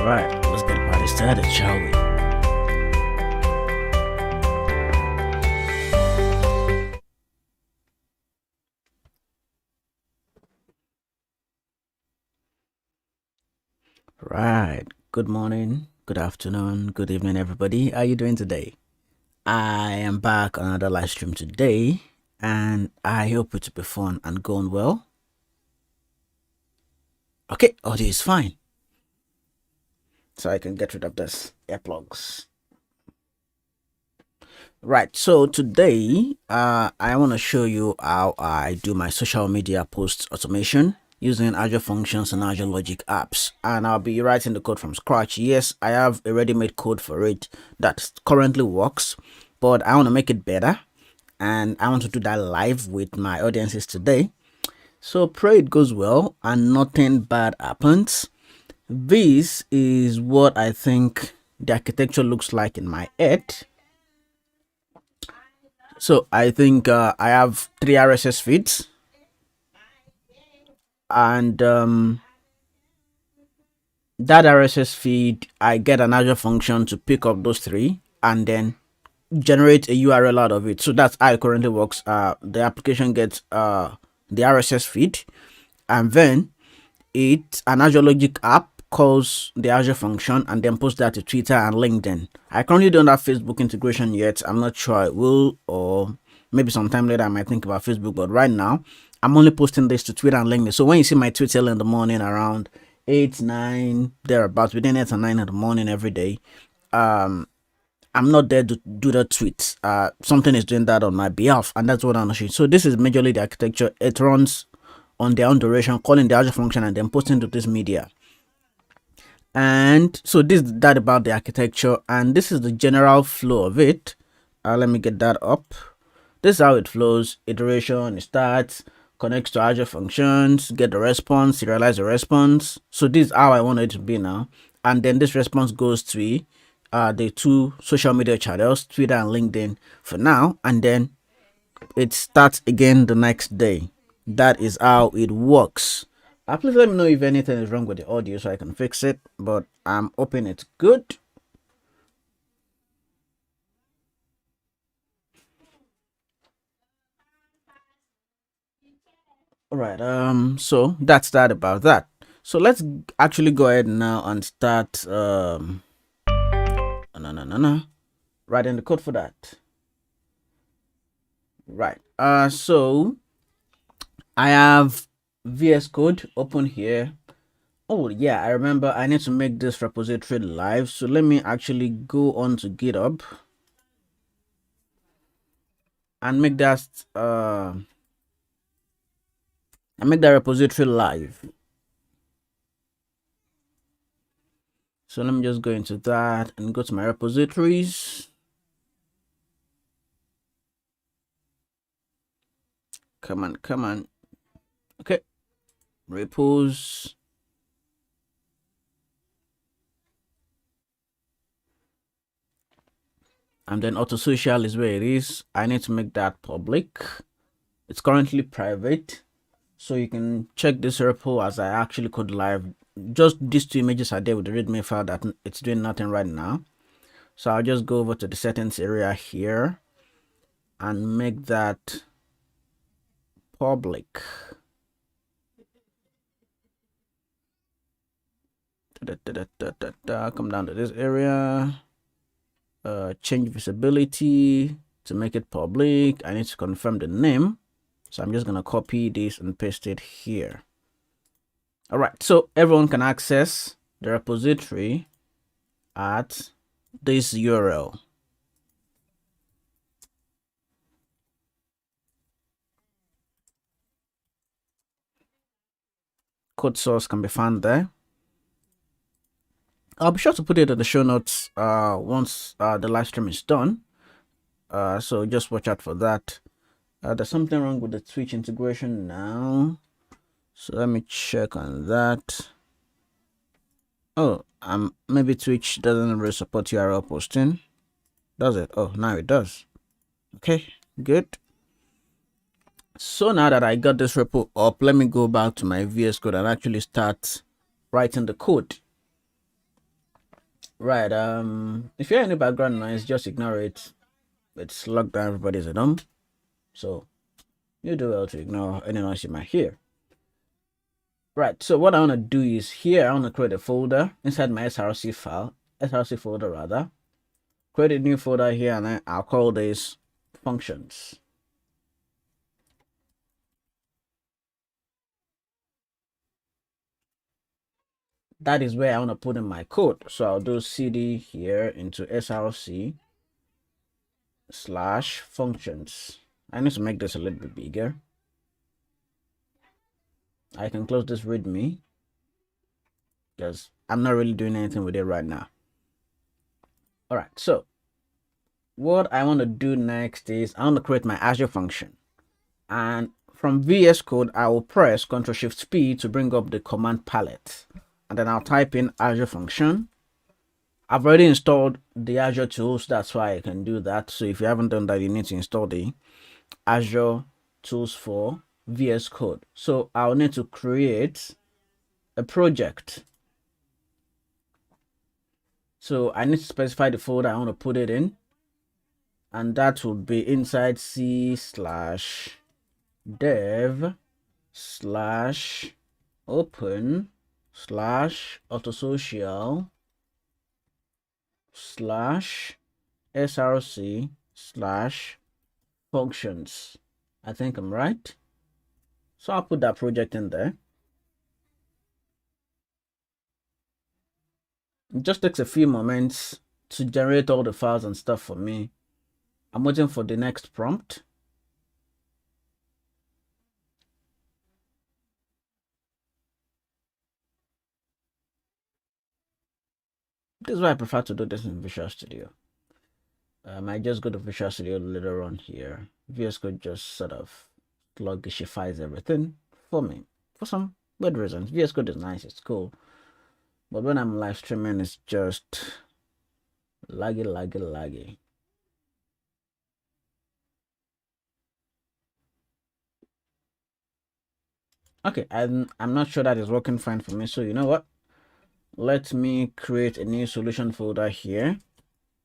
Alright, let's get the party started, shall we? Right, good morning, good afternoon, good evening, everybody. How are you doing today? I am back on another live stream today, and I hope it will be fun and going well. Okay, audio is fine. So I can get rid of this earplugs. Right, so today I want to show you how I do my social media post automation using Azure Functions and Azure Logic apps, and I'll be writing the code from scratch. Yes, I have a ready-made code for it that currently works, but I want to make it better, and I want to do that live with my audiences today. So pray it goes well and nothing bad happens. This is what I think the architecture looks like in my head. So I think I have 3 RSS feeds, and that RSS feed, I get an Azure function to pick up those 3 and then generate a URL out of it. So that's how it currently works. The application gets the RSS feed, and then an Azure Logic app calls the Azure function and then posts that to Twitter and LinkedIn. I currently don't have Facebook integration yet. I'm not sure I will, or maybe sometime later I might think about Facebook, but right now I'm only posting this to Twitter and LinkedIn. So when you see my tweets early in the morning around 8, 9, thereabouts, between 8 and 9 in the morning every day, I'm not there to do the tweets. Something is doing that on my behalf, and that's what I'm showing. So this is majorly the architecture. It runs on their own duration, calling the Azure function and then posting to this media. And so this is that about the architecture, and this is the general flow of it. Let me get that up. This is how it flows. Iteration, it starts, connects to Azure functions, get the response, serialize the response. So this is how I want it to be now. And then this response goes to the 2 social media channels, Twitter and LinkedIn for now, and then it starts again the next day. That is how it works. Please let me know if anything is wrong with the audio so I can fix it, but I'm hoping it's good. All right, so that's that about that. So let's actually go ahead now and start writing the code for that. Right, so I have VS Code open here. Oh yeah, I remember I need to make this repository live. So let me actually go on to GitHub and make that repository live. So let me just go into that and go to my repositories. Come on. Okay, repos. And then auto social is where it is. I need to make that public. It's currently private, so you can check this repo as I actually code live. Just these 2 images are there with the readme file that it's doing nothing right now. So I'll just go over to the settings area here and make that public. Come down to this area, change visibility to make it public. I need to confirm the name, so I'm just gonna copy this and paste it here. All right, so everyone can access the repository at this URL. Code source can be found there. I'll be sure to put it in the show notes once the live stream is done. So just watch out for that. There's something wrong with the Twitch integration now. So let me check on that. Oh, maybe Twitch doesn't really support URL posting. Does it? Oh, now it does. Okay, good. So now that I got this repo up, let me go back to my VS Code and actually start writing the code. Right. If you hear any background noise, just ignore it. It's lockdown. Everybody's at home, so you do well to ignore any noise you might hear. Right. So what I want to do is here I want to create a folder inside my SRC folder rather. Create a new folder here, and then I'll call this functions. That is where I want to put in my code. So I'll do cd here into src/functions. I need to make this a little bit bigger. I can close this readme because I'm not really doing anything with it right now. All right, so what I want to do next is I want to create my Azure function. And from VS Code, I will press Ctrl-Shift-P to bring up the command palette. And then I'll type in Azure Function. I've already installed the Azure tools, that's why I can do that. So if you haven't done that, you need to install the Azure tools for VS Code. So I'll need to create a project. So I need to specify the folder I want to put it in. And that will be inside c/open/autosocial/src/functions. I think I'm right. So I'll put that project in there. It just takes a few moments to generate all the files and stuff for me. I'm waiting for the next prompt. This is why I prefer to do this in Visual Studio. I just go to Visual Studio later on here. VS Code just sort of slugishifies everything for me for some weird reasons. VS Code is nice, it's cool. But when I'm live streaming, it's just laggy. Okay, I'm not sure that is working fine for me. So you know what? Let me create a new solution folder here.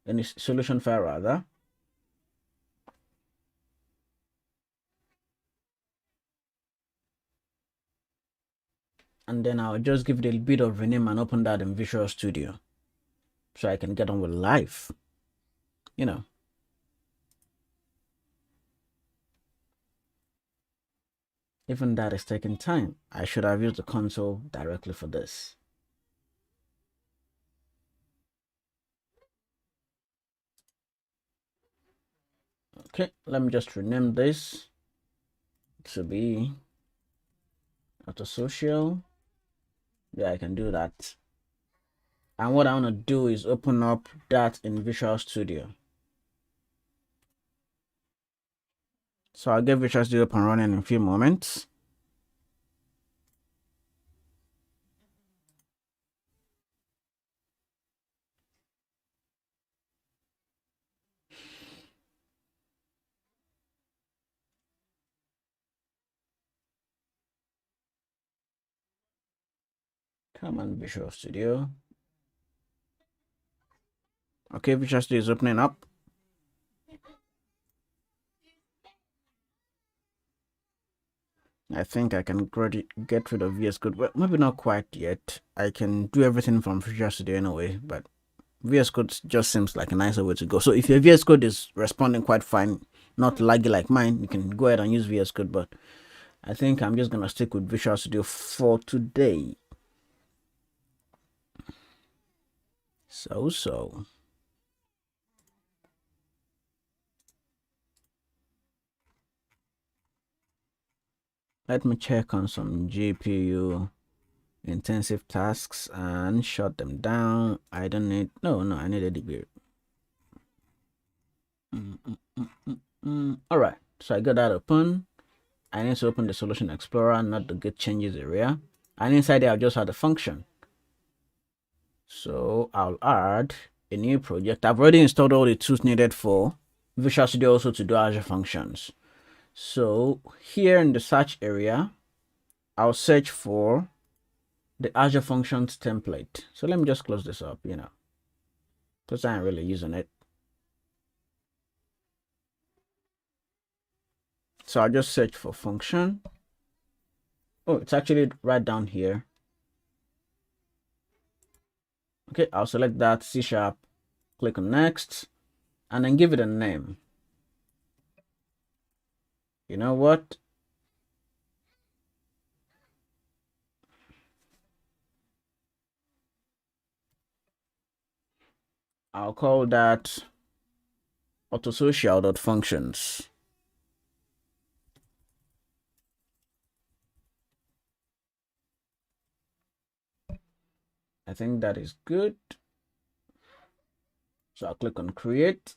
A new solution file rather. And then I'll just give it a bit of rename and open that in Visual Studio so I can get on with life. You know. Even that is taking time. I should have used the console directly for this. Okay, let me just rename this to be Autosocial. Yeah, I can do that. And what I want to do is open up that in Visual Studio. So I'll get Visual Studio up and running in a few moments. Come on, Visual Studio. Okay, Visual Studio is opening up. I think I can get rid of VS Code. Well, maybe not quite yet. I can do everything from Visual Studio anyway, but VS Code just seems like a nicer way to go. So if your VS Code is responding quite fine, not laggy like mine, you can go ahead and use VS Code, but I think I'm just going to stick with Visual Studio for today. So. Let me check on some GPU intensive tasks and shut them down. I don't need, no, I need a DB. All right, so I got that open. I need to open the Solution Explorer, not the Get Changes area. And inside there, I'll just add a function. So I'll add a new project. I've already installed all the tools needed for Visual Studio also to do Azure Functions. So here in the search area, I'll search for the Azure Functions template. So let me just close this up, you know. because I ain't really using it. So I'll just search for function. Oh, it's actually right down here. Okay, I'll select that C#, click on next, and then give it a name. You know what? I'll call that autosocial.functions. I think that is good. So I'll click on create.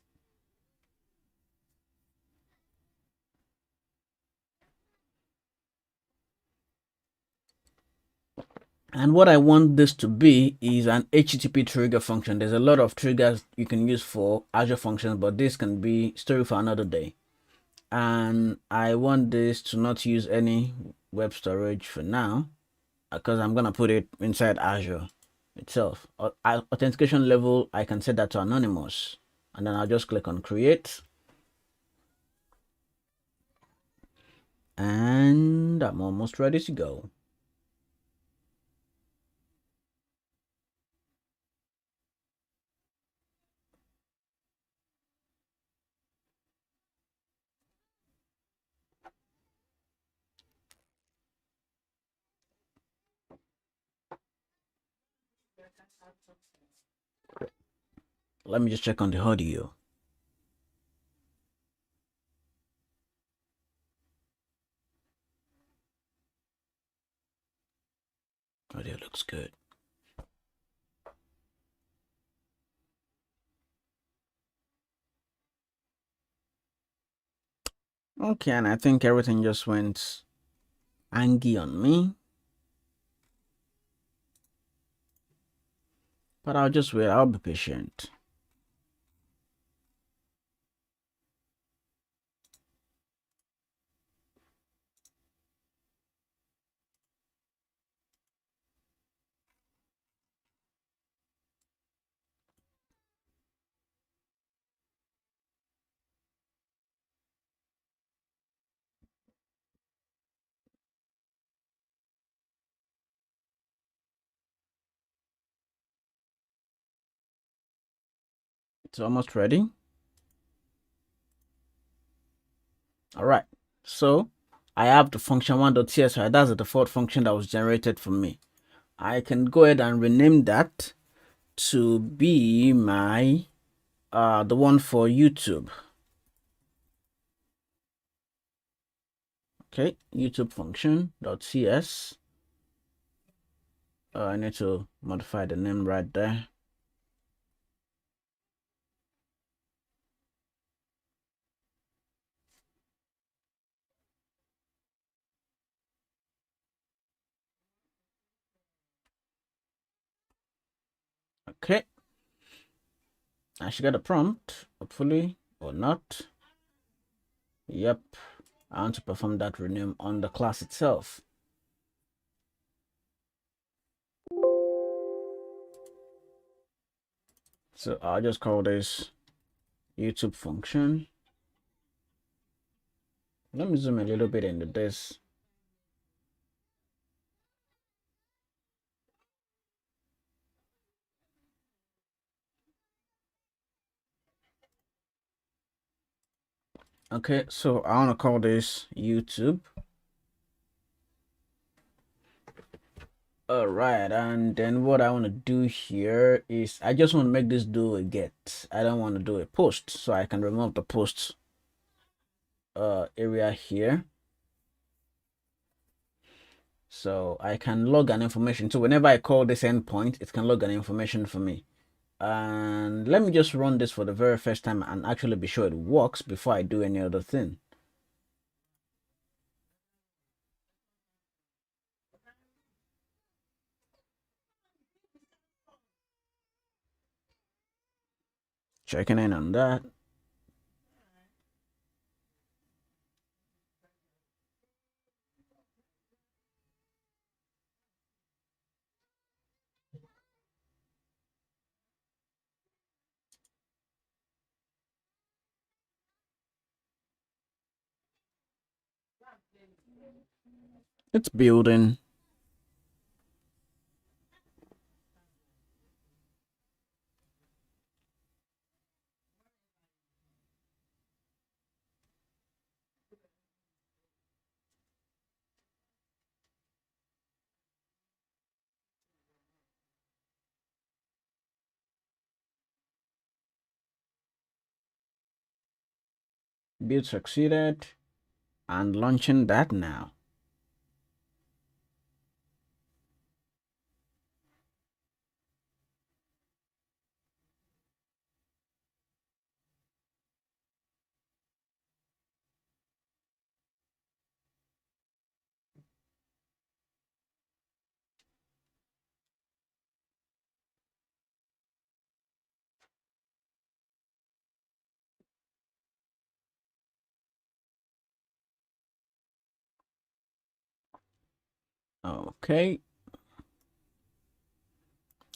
And what I want this to be is an HTTP trigger function. There's a lot of triggers you can use for Azure Functions, but this can be story for another day. And I want this to not use any web storage for now, because I'm going to put it inside Azure itself. Authentication level, I can set that to anonymous. And then I'll just click on create. And I'm almost ready to go. Let me just check on the audio. Audio looks good. Okay, and I think everything just went angry on me. But I'll just wait. I'll be patient. It's almost ready. All right. So I have the function 1.csy. That's the default function that was generated for me. I can go ahead and rename that to be my the one for YouTube. Okay, YouTube function.cs. I need to modify the name right there. Okay, I should get a prompt, hopefully, or not. Yep, I want to perform that rename on the class itself. So I'll just call this YouTube function. Let me zoom a little bit into this. Okay, so I want to call this YouTube. All right, and then what I want to do here is I just want to make this do a get. I don't want to do a post, so I can remove the post area here. So I can log an information. So whenever I call this endpoint, it can log an information for me. And let me just run this for the very first time and actually be sure it works before I do any other thing. Checking in on that. It's building. Build succeeded. And launching that now. Okay.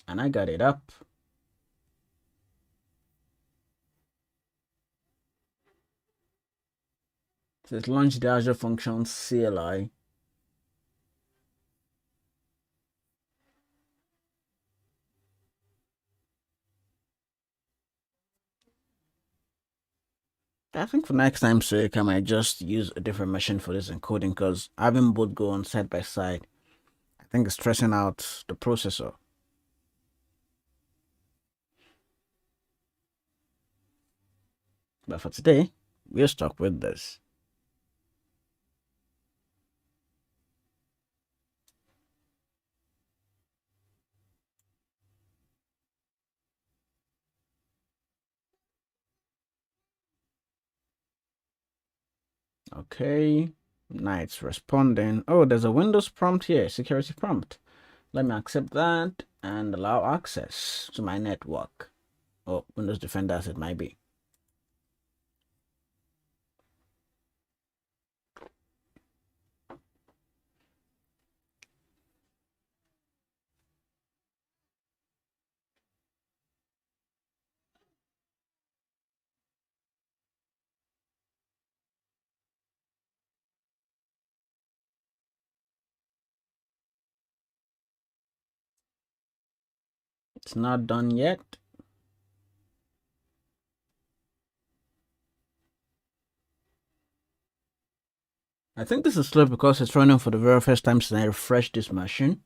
And I got it up. It says launch the Azure Function CLI. I think for next time's sake, I might just use a different machine for this encoding because having both go on side by side, I think it's stressing out the processor. But for today, we're stuck with this. Okay, now it's responding. Oh, there's a Windows prompt here, security prompt. Let me accept that and allow access to my network. Or Windows Defender as it might be. It's not done yet. I think this is slow because it's running for the very first time since I refreshed this machine.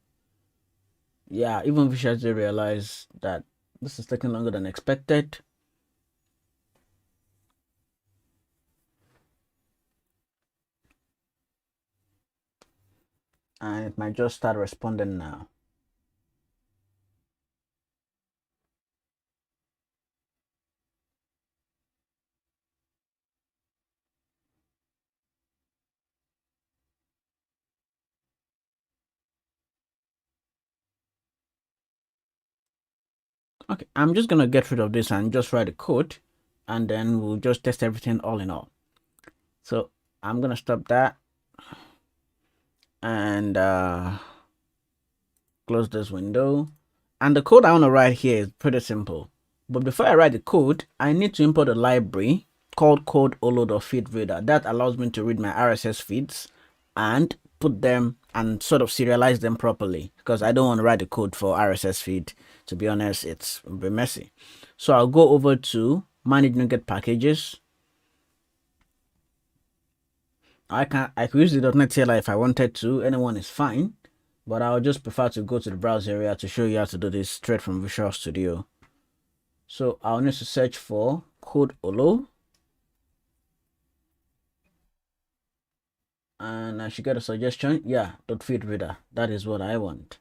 Yeah, even Visual did realize that this is taking longer than expected. And it might just start responding now. Okay, I'm just gonna get rid of this and just write the code, and then we'll just test everything all in all. So I'm gonna stop that and close this window. And the code I want to write here is pretty simple. But before I write the code, I need to import a library called code feed reader that allows me to read my RSS feeds and put them and sort of serialize them properly, because I don't want to write the code for RSS feed. To be honest, it's a bit messy. So I'll go over to manage NuGet packages. I could use the .NET CLI if I wanted to. Anyone is fine, but I would just prefer to go to the browser area to show you how to do this straight from Visual Studio. So I'll need to search for code olo, and I should get a suggestion. Yeah, .feed reader. That is what I want.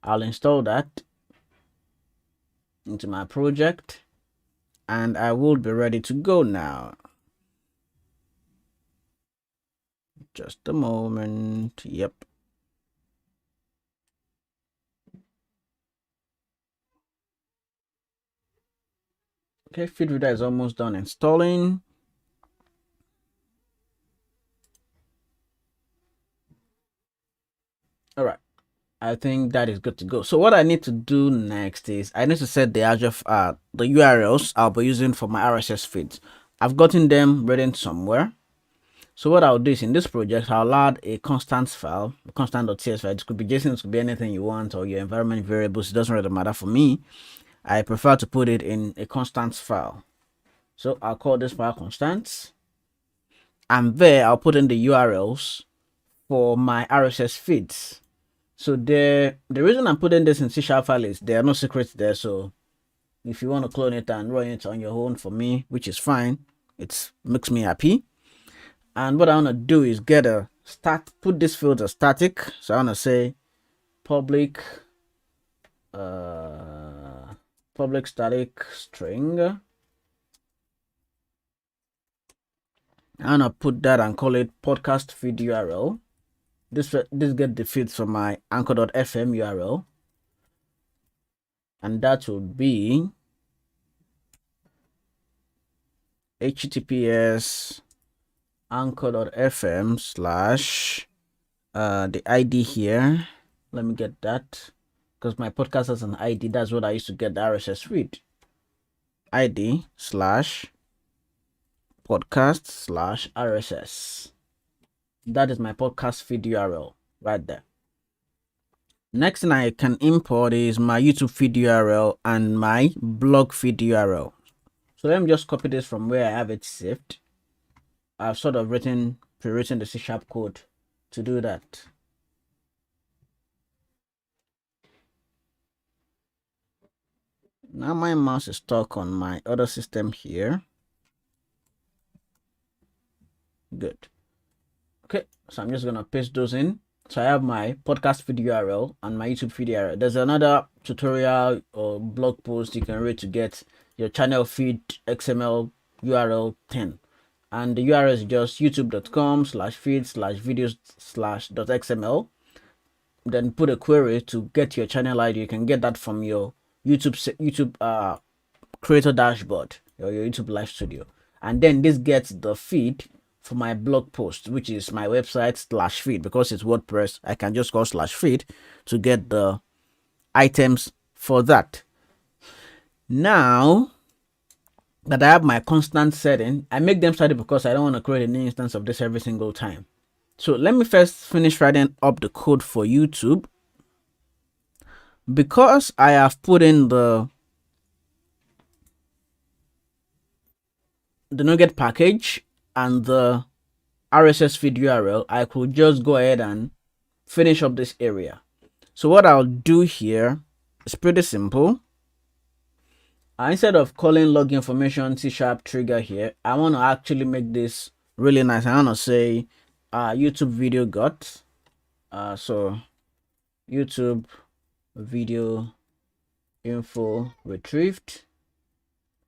I'll install that into my project, and I will be ready to go now. Just a moment. Yep. Okay, feed reader is almost done installing. All right, I think that is good to go. So what I need to do next is I need to set the Azure the URLs I'll be using for my RSS feeds. I've gotten them written somewhere. So what I'll do is in this project, I'll add a constants file, constant.cs file. It could be JSON, it could be anything you want, or your environment variables. It doesn't really matter for me. I prefer to put it in a constants file. So I'll call this file constants. And there I'll put in the URLs for my RSS feeds. So the reason I'm putting this in C# file is there are no secrets there. So if you want to clone it and run it on your own for me, which is fine, it makes me happy. And what I want to do is get a put this field as static. So I want to say public static string. I want to put that and call it podcast feed URL. This get the feeds from my anchor.fm URL, and that would be https anchor.fm slash the ID here. Let me get that because my podcast has an ID. That's what I used to get the RSS feed. ID slash podcast slash RSS. That is my podcast feed URL right there. Next thing I can import is my YouTube feed URL and my blog feed URL. So let me just copy this from where I have it saved. I've sort of pre-written the C# code to do that. Now my mouse is stuck on my other system here. Good. Okay, so I'm just gonna paste those in. So I have my podcast feed URL and my YouTube feed URL. There's another tutorial or blog post you can read to get your channel feed XML URL 10. And the URL is just youtube.com/feed/videos/.xml. Then put a query to get your channel ID. You can get that from your YouTube creator dashboard or your YouTube live studio. And then this gets the feed for my blog post, which is my website /feed. Because it's WordPress, I can just go /feed to get the items for that. Now that I have my constant setting, I make them static because I don't want to create a new instance of this every single time. So let me first finish writing up the code for YouTube. Because I have put in the NuGet package and the RSS feed URL, I could just go ahead and finish up this area. So what I'll do here is pretty simple. Instead of calling log information C# trigger here, I want to actually make this really nice. I want to say YouTube video got so YouTube video info retrieved,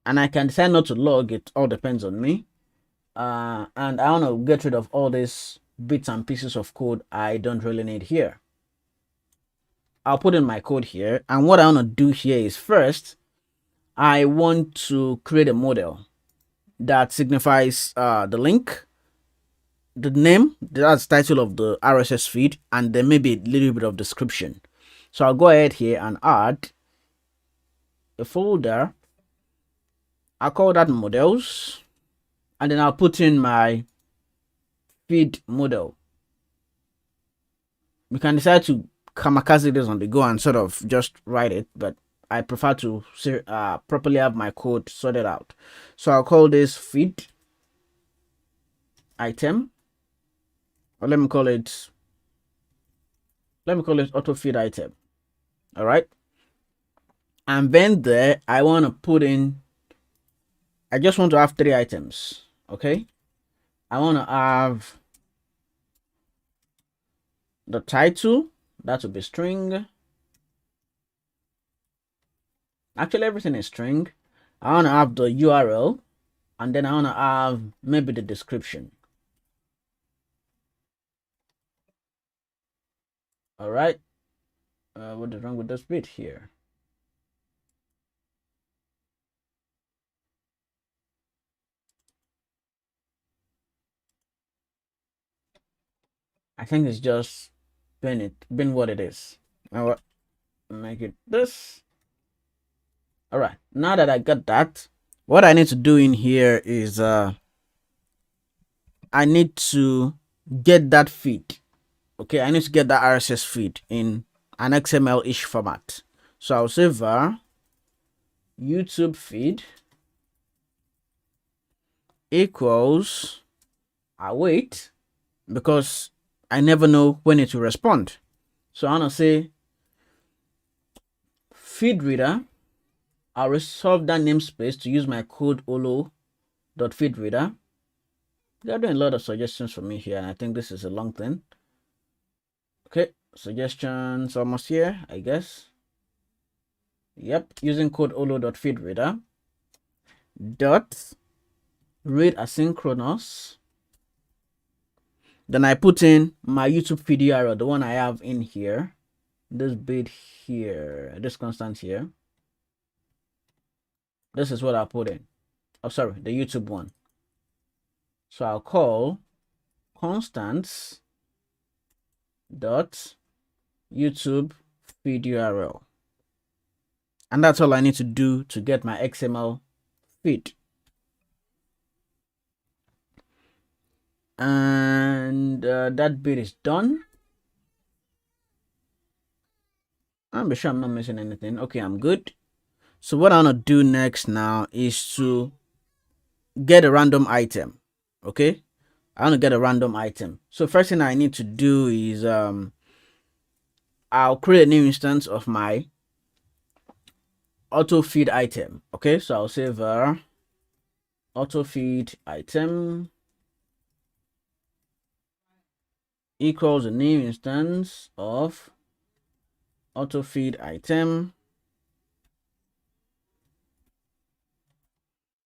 and I can decide not to log. It all depends on me. And I want to get rid of all these bits and pieces of code I don't really need here. I'll put in my code here, and what I want to do here is first I want to create a model that signifies the link, the name, that's the title of the RSS feed, and then maybe a little bit of description. So I'll go ahead here and add a folder. I'll call that models, and then I'll put in my feed model. You can decide to kamikaze this on the go and sort of just write it, but I prefer to properly have my code sorted out. So I'll call this feed item, or let me call it auto feed item. All right. And then there, I want to put in, I just want to have 3 items. Okay. I want to have the title, that will be string. Actually, everything is string. I want to have the URL, and then I want to have maybe the description. All right. What is wrong with this bit here? I think it's just been what it is. Now make it this. All right. Now that I got that, what I need to do in here is I need to get that feed. Okay, I need to get that RSS feed in an XML-ish format. So I'll say var YouTube feed equals, I wait because I never know when it will respond. So I'm gonna say feed reader. I'll resolve that namespace to use my code olo.feedreader. They're doing a lot of suggestions for me here, and I think this is a long thing. Okay, suggestions almost here, I guess. Yep, using code olo.feedreader dot read asynchronous. Then I put in my YouTube feed URL, the one I have in here, this bit here, this constant here. This is what I put in. Oh, sorry, the YouTube one. So I'll call constants dot YouTube feed URL. And that's all I need to do to get my XML feed. And that bit is done. I'm sure I'm not missing anything. Okay, I'm good. So what I'm gonna do next now is to get a random item. Okay, I want to get a random item. So first thing I need to do is I'll create a new instance of my auto feed item. Okay, so I'll say var auto feed item equals a new instance of auto feed item.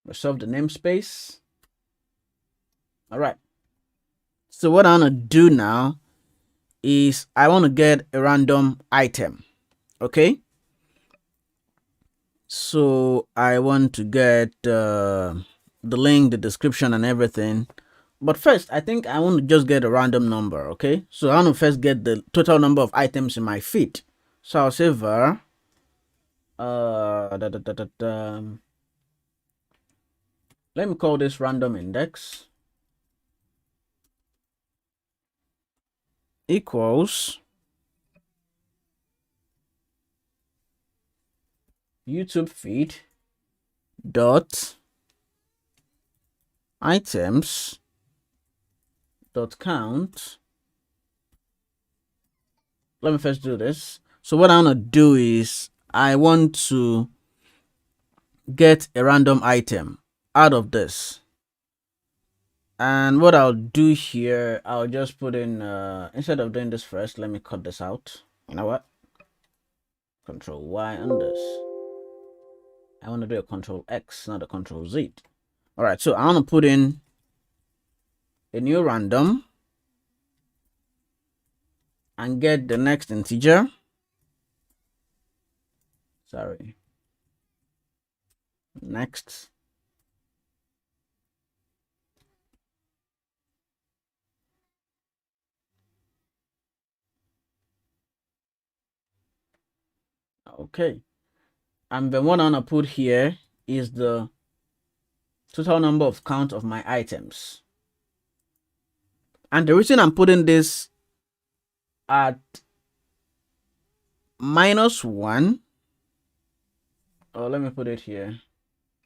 Resolve the namespace. All right. So what I want to do now is I want to get a random item. Okay. So I want to get the link, the description, and everything. But first, I think I want to just get a random number. Okay. So I want to first get the total number of items in my feed. So I'll say var let me call this random index equals YouTube feed dot items dot count. Let me first do this. So what I want to do is I want to get a random item out of this. And what I'll do here, I'll just put in, instead of doing this first, let me cut this out. You know what? Control Y on this. I want to do a Control X, not a Control Z. All right, so I want to put in a new random and get the next integer. Sorry. Next. Okay. And then what I'm gonna put here is the total number of count of my items. And the reason I'm putting this at -1, oh, let me put it here.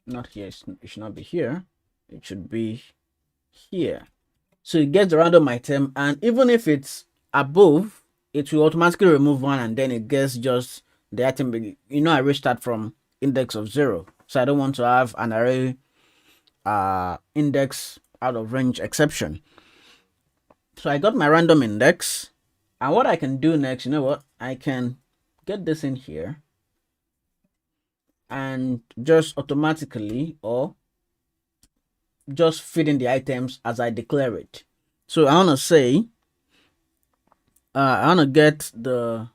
Not here, it should not be here. It should be here. So it gets the random item, and even if it's above, it will automatically remove one, and then it gets just the item. You know, I restart from index of 0, so I don't want to have an array index out of range exception. So I got my random index, and what I can do next, you know what, I can get this in here and just automatically or just feed in the items as I declare it. So I want to say I want to get the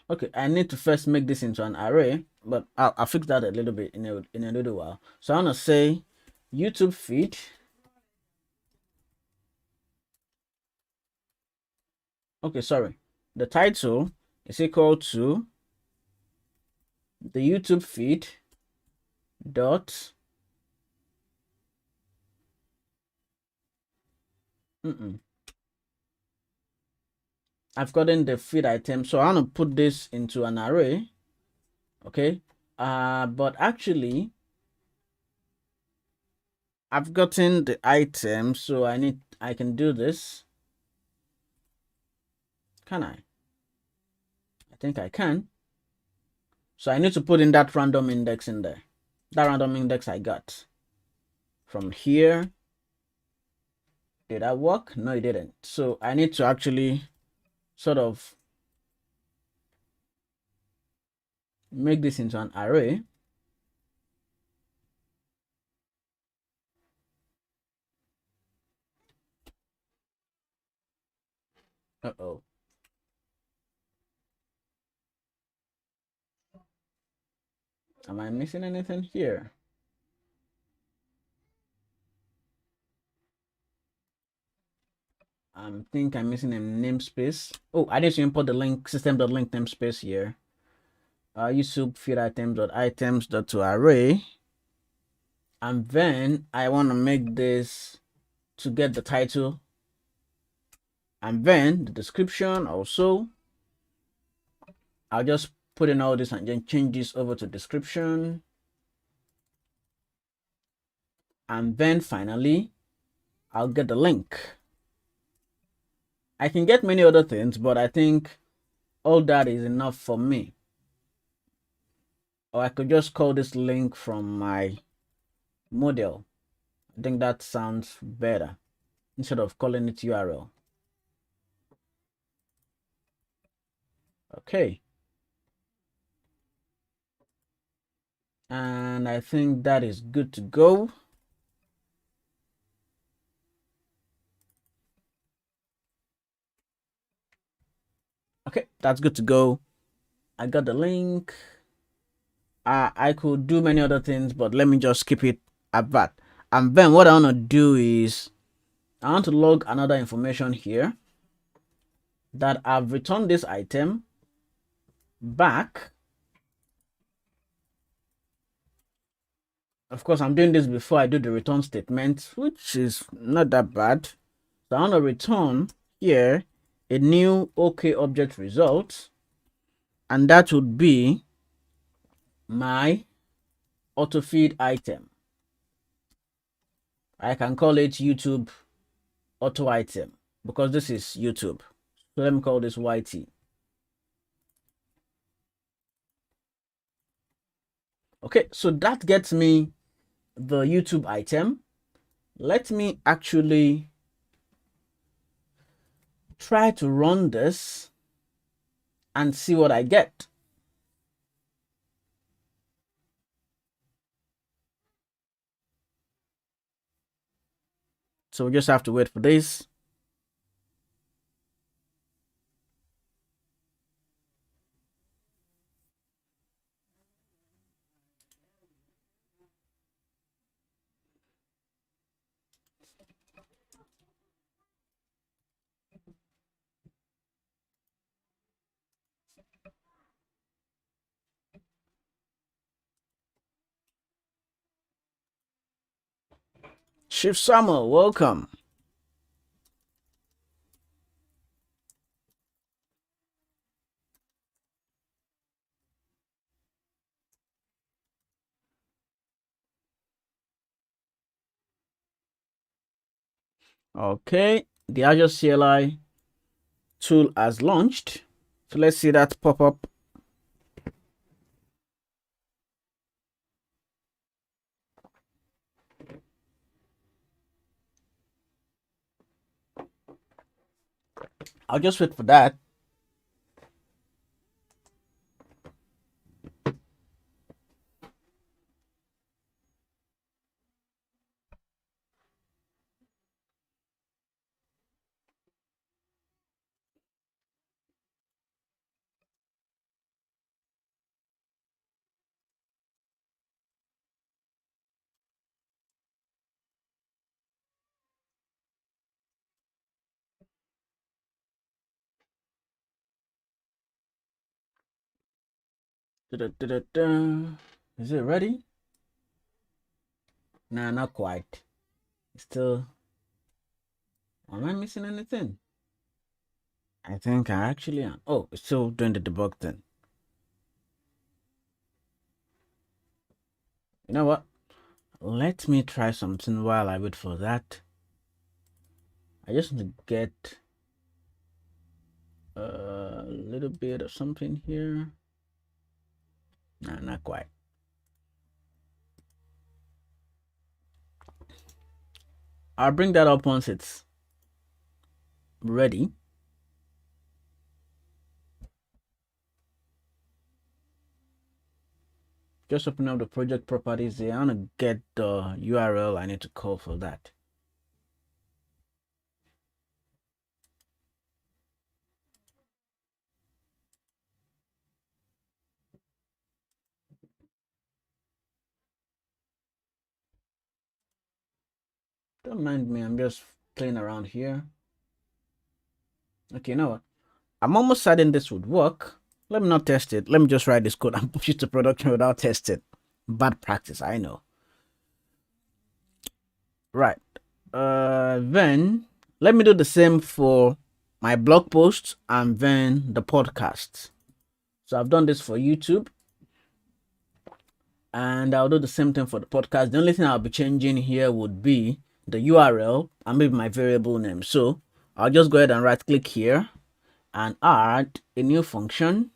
okay, I need to first make this into an array, but I'll fix that a little bit in a little while. So I want to say YouTube feed okay, sorry, the title is equal to the YouTube feed dot I've gotten the feed item, so I want to put this into an array. Okay, but actually I've gotten the item, so I can do this. Can I think I can. So I need to put in that random index in there. That random index I got from here. Did that work? No, it didn't. So I need to actually sort of make this into an array. Uh-oh. Am I missing anything here? I think I'm missing a namespace. Oh, I need to import the link system.link namespace here. YouTube feed items dot to array. And then I want to make this to get the title. And then the description also. I'll just put in all this and then change this over to description. And then finally, I'll get the link. I can get many other things, but I think all that is enough for me. Or I could just call this link from my model. I think that sounds better instead of calling it URL. Okay. And I think that is good to go. Okay, that's good to go. I got the link. I could do many other things, but let me just keep it at that. And then what I want to do is I want to log another information here that I've returned this item back. Of course, I'm doing this before I do the return statement, which is not that bad. So I want to return here a new OK object result, and that would be my auto feed item. I can call it YouTube auto item because this is YouTube. So let me call this YT. Okay, so that gets me the YouTube item. Let me actually try to run this and see what I get. So we just have to wait for this. Chief Samuel, welcome. Okay, the Azure CLI tool has launched. So let's see that pop up. I'll just wait for that. Is it ready? Nah, not quite. Still, am I missing anything? I think I actually am. Oh, it's still doing the debug thing. You know what? Let me try something while I wait for that. I just need to get a little bit of something here. Nah, not quite. I'll bring that up once it's ready. Just open up the project properties there. I want to get the URL I need to call for that. Don't mind me, I'm just playing around here. Okay, you know what? I'm almost certain this would work. Let me not test it. Let me just write this code and push it to production without testing. Bad practice, I know. Right. Then let me do the same for my blog posts and then the podcast. So I've done this for YouTube. And I'll do the same thing for the podcast. The only thing I'll be changing here would be the URL and maybe my variable name. So I'll just go ahead and right click here and add a new function.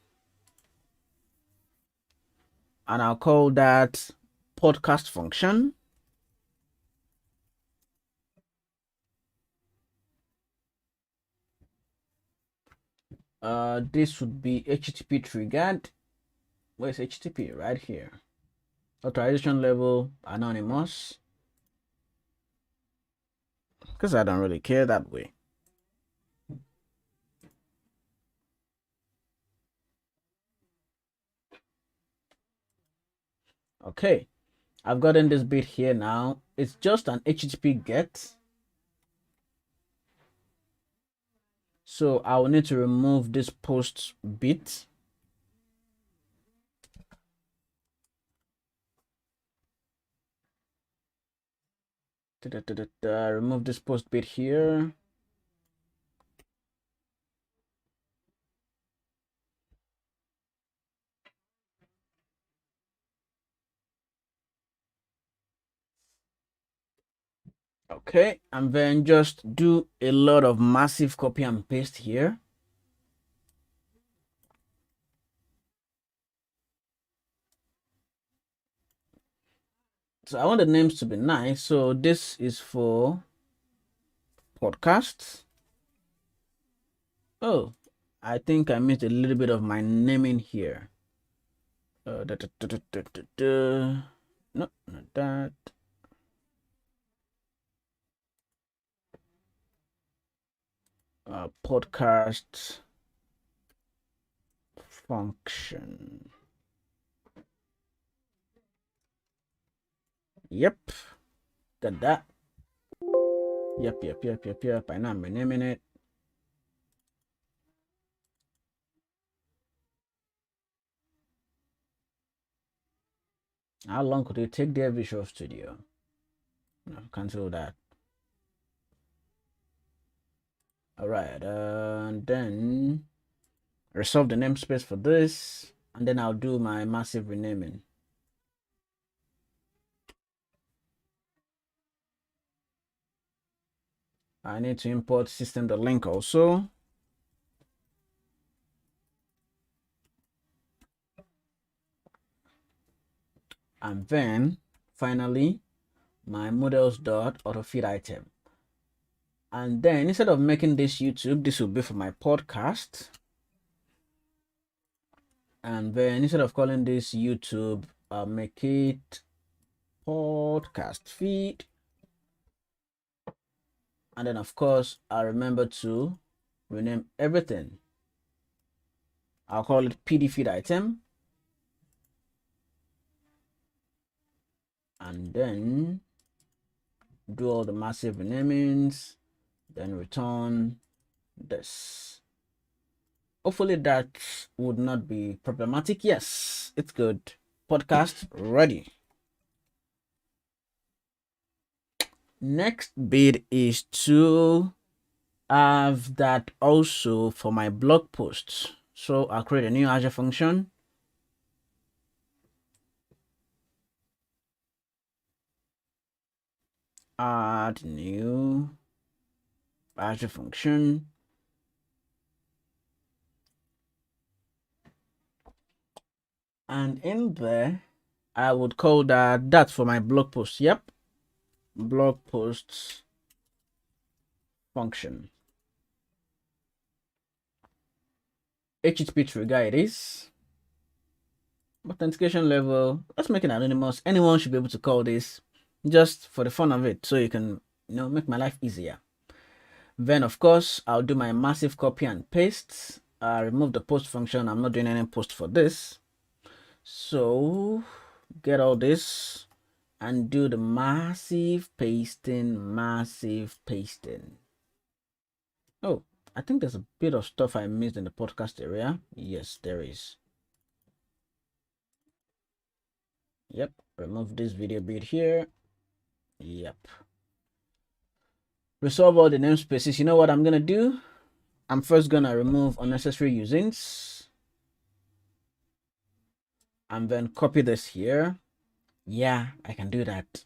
And I'll call that podcast function. This would be HTTP triggered. Where's HTTP? Right here. Authorization level anonymous. Because I don't really care that way. Okay, I've gotten this bit here now. It's just an HTTP GET. So I will need to remove this post bit. Remove this post bit here. Okay, and then just do a lot of massive copy and paste here. So I want the names to be nice. So this is for podcasts. Oh, I think I missed a little bit of my naming here. No, not that. Podcast function. Yep, got that. Yep. I know I'm renaming it. How long could it take their Visual Studio? No, cancel that. All right, and then resolve the namespace for this, and then I'll do my massive renaming. I need to import system.link also. And then finally, my models.autofeed item. And then instead of making this YouTube, this will be for my podcast. And then instead of calling this YouTube, I'll make it podcast feed. And then of course, I'll remember to rename everything. I'll call it PD feed item. And then do all the massive renamings, then return this. Hopefully that would not be problematic. Yes, it's good. Podcast ready. Next bit is to have that also for my blog posts. So I'll create a new Azure function. Add new Azure function. And in there, I would call that's for my blog post. Yep. Blog posts function. HTTP trigger it is. Authentication level. Let's make it anonymous. Anyone should be able to call this just for the fun of it. So you can, make my life easier. Then of course, I'll do my massive copy and paste. Remove the post function. I'm not doing any post for this. So get all this and do the massive pasting. Oh, I think there's a bit of stuff I missed in the podcast area. Yes, there is. Yep, remove this video bit here. Yep. Resolve all the namespaces. You know what I'm gonna do? I'm first gonna remove unnecessary usings. And then copy this here. Yeah, I can do that.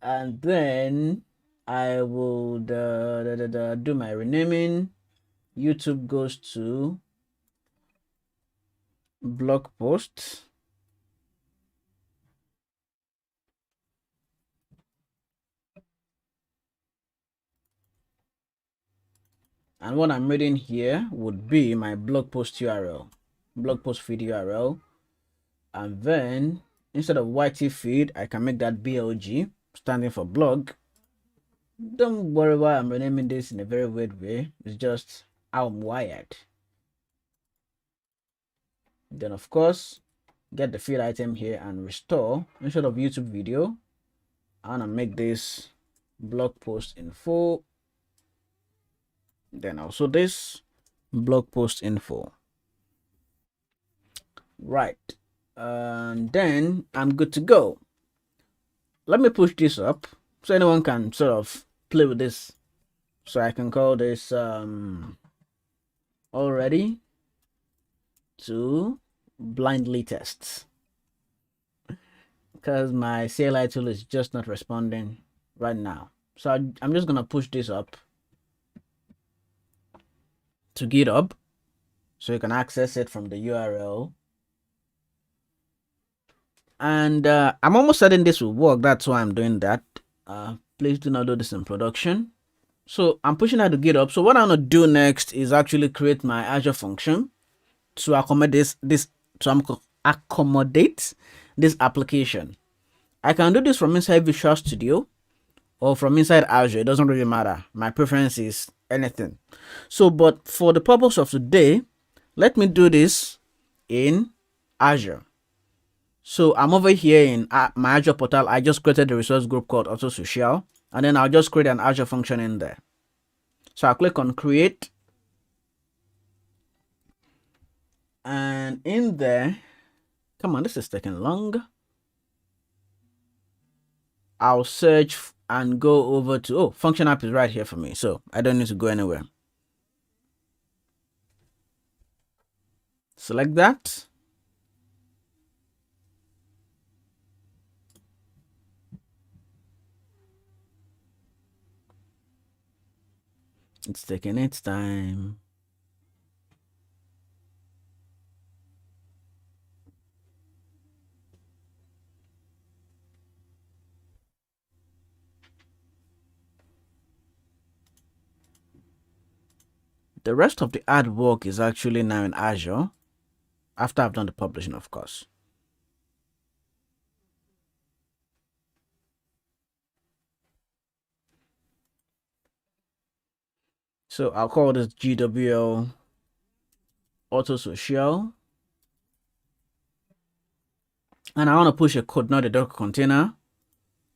And then I will do my renaming. YouTube goes to blog post. And what I'm reading here would be my blog post URL, blog post feed URL. And then instead of YT feed, I can make that BLG, standing for blog. Don't worry why I'm renaming this in a very weird way. It's just how I'm wired. Then of course, get the feed item here and restore. Instead of YouTube video, I want to make this blog post info. Then also this blog post info. Right. And then I'm good to go. Let me push this up so anyone can sort of play with this. So I can call this already to blindly test, because my CLI tool is just not responding right now. So I'm just gonna push this up to GitHub so you can access it from the URL. And I'm almost certain this will work. That's why I'm doing that. Please do not do this in production. So I'm pushing that to GitHub. So what I'm gonna do next is actually create my Azure function to accommodate this application. I can do this from inside Visual Studio or from inside Azure. It doesn't really matter. My preference is anything. So, but for the purpose of today, let me do this in Azure. So I'm over here in my Azure portal. I just created a resource group called Auto Social, and then I'll just create an Azure function in there. So I'll click on create, and in there, come on, this is taking long. I'll search and go over to, function app is right here for me, so I don't need to go anywhere. Select that. It's taking its time. The rest of the ad work is actually now in Azure, after I've done the publishing, of course. So I'll call this GWL Auto Social. And I want to push a code, not a Docker container.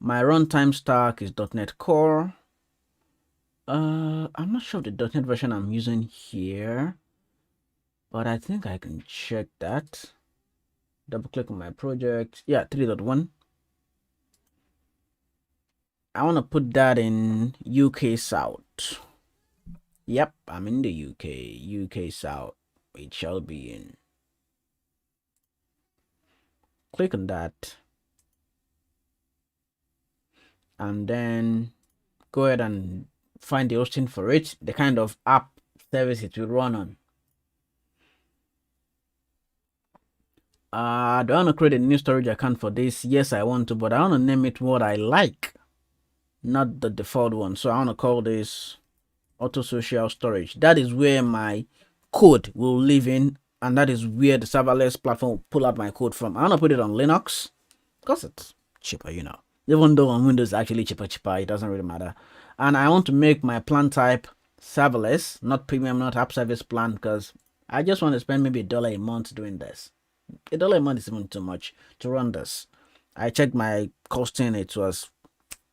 My runtime stack is .NET Core. I'm not sure of the .NET version I'm using here, but I think I can check that. Double click on my project. Yeah, 3.1. I want to put that in UK South. Yep, I'm in the UK South. It shall be in. Click on that. And then go ahead and find the hosting for it, the kind of app service it will run on. Do I want to create a new storage account for this? Yes, I want to, but I want to name it what I like, not the default one. So I want to call this Auto Social Storage. That is where my code will live in, and that is where the serverless platform will pull out my code from. I want to put it on Linux because it's cheaper, you know. Even though on Windows actually cheaper, it doesn't really matter. And I want to make my plan type serverless, not premium, not app service plan, because I just want to spend maybe $1 a month doing this. $1 a month is even too much to run this. I checked my costing, it was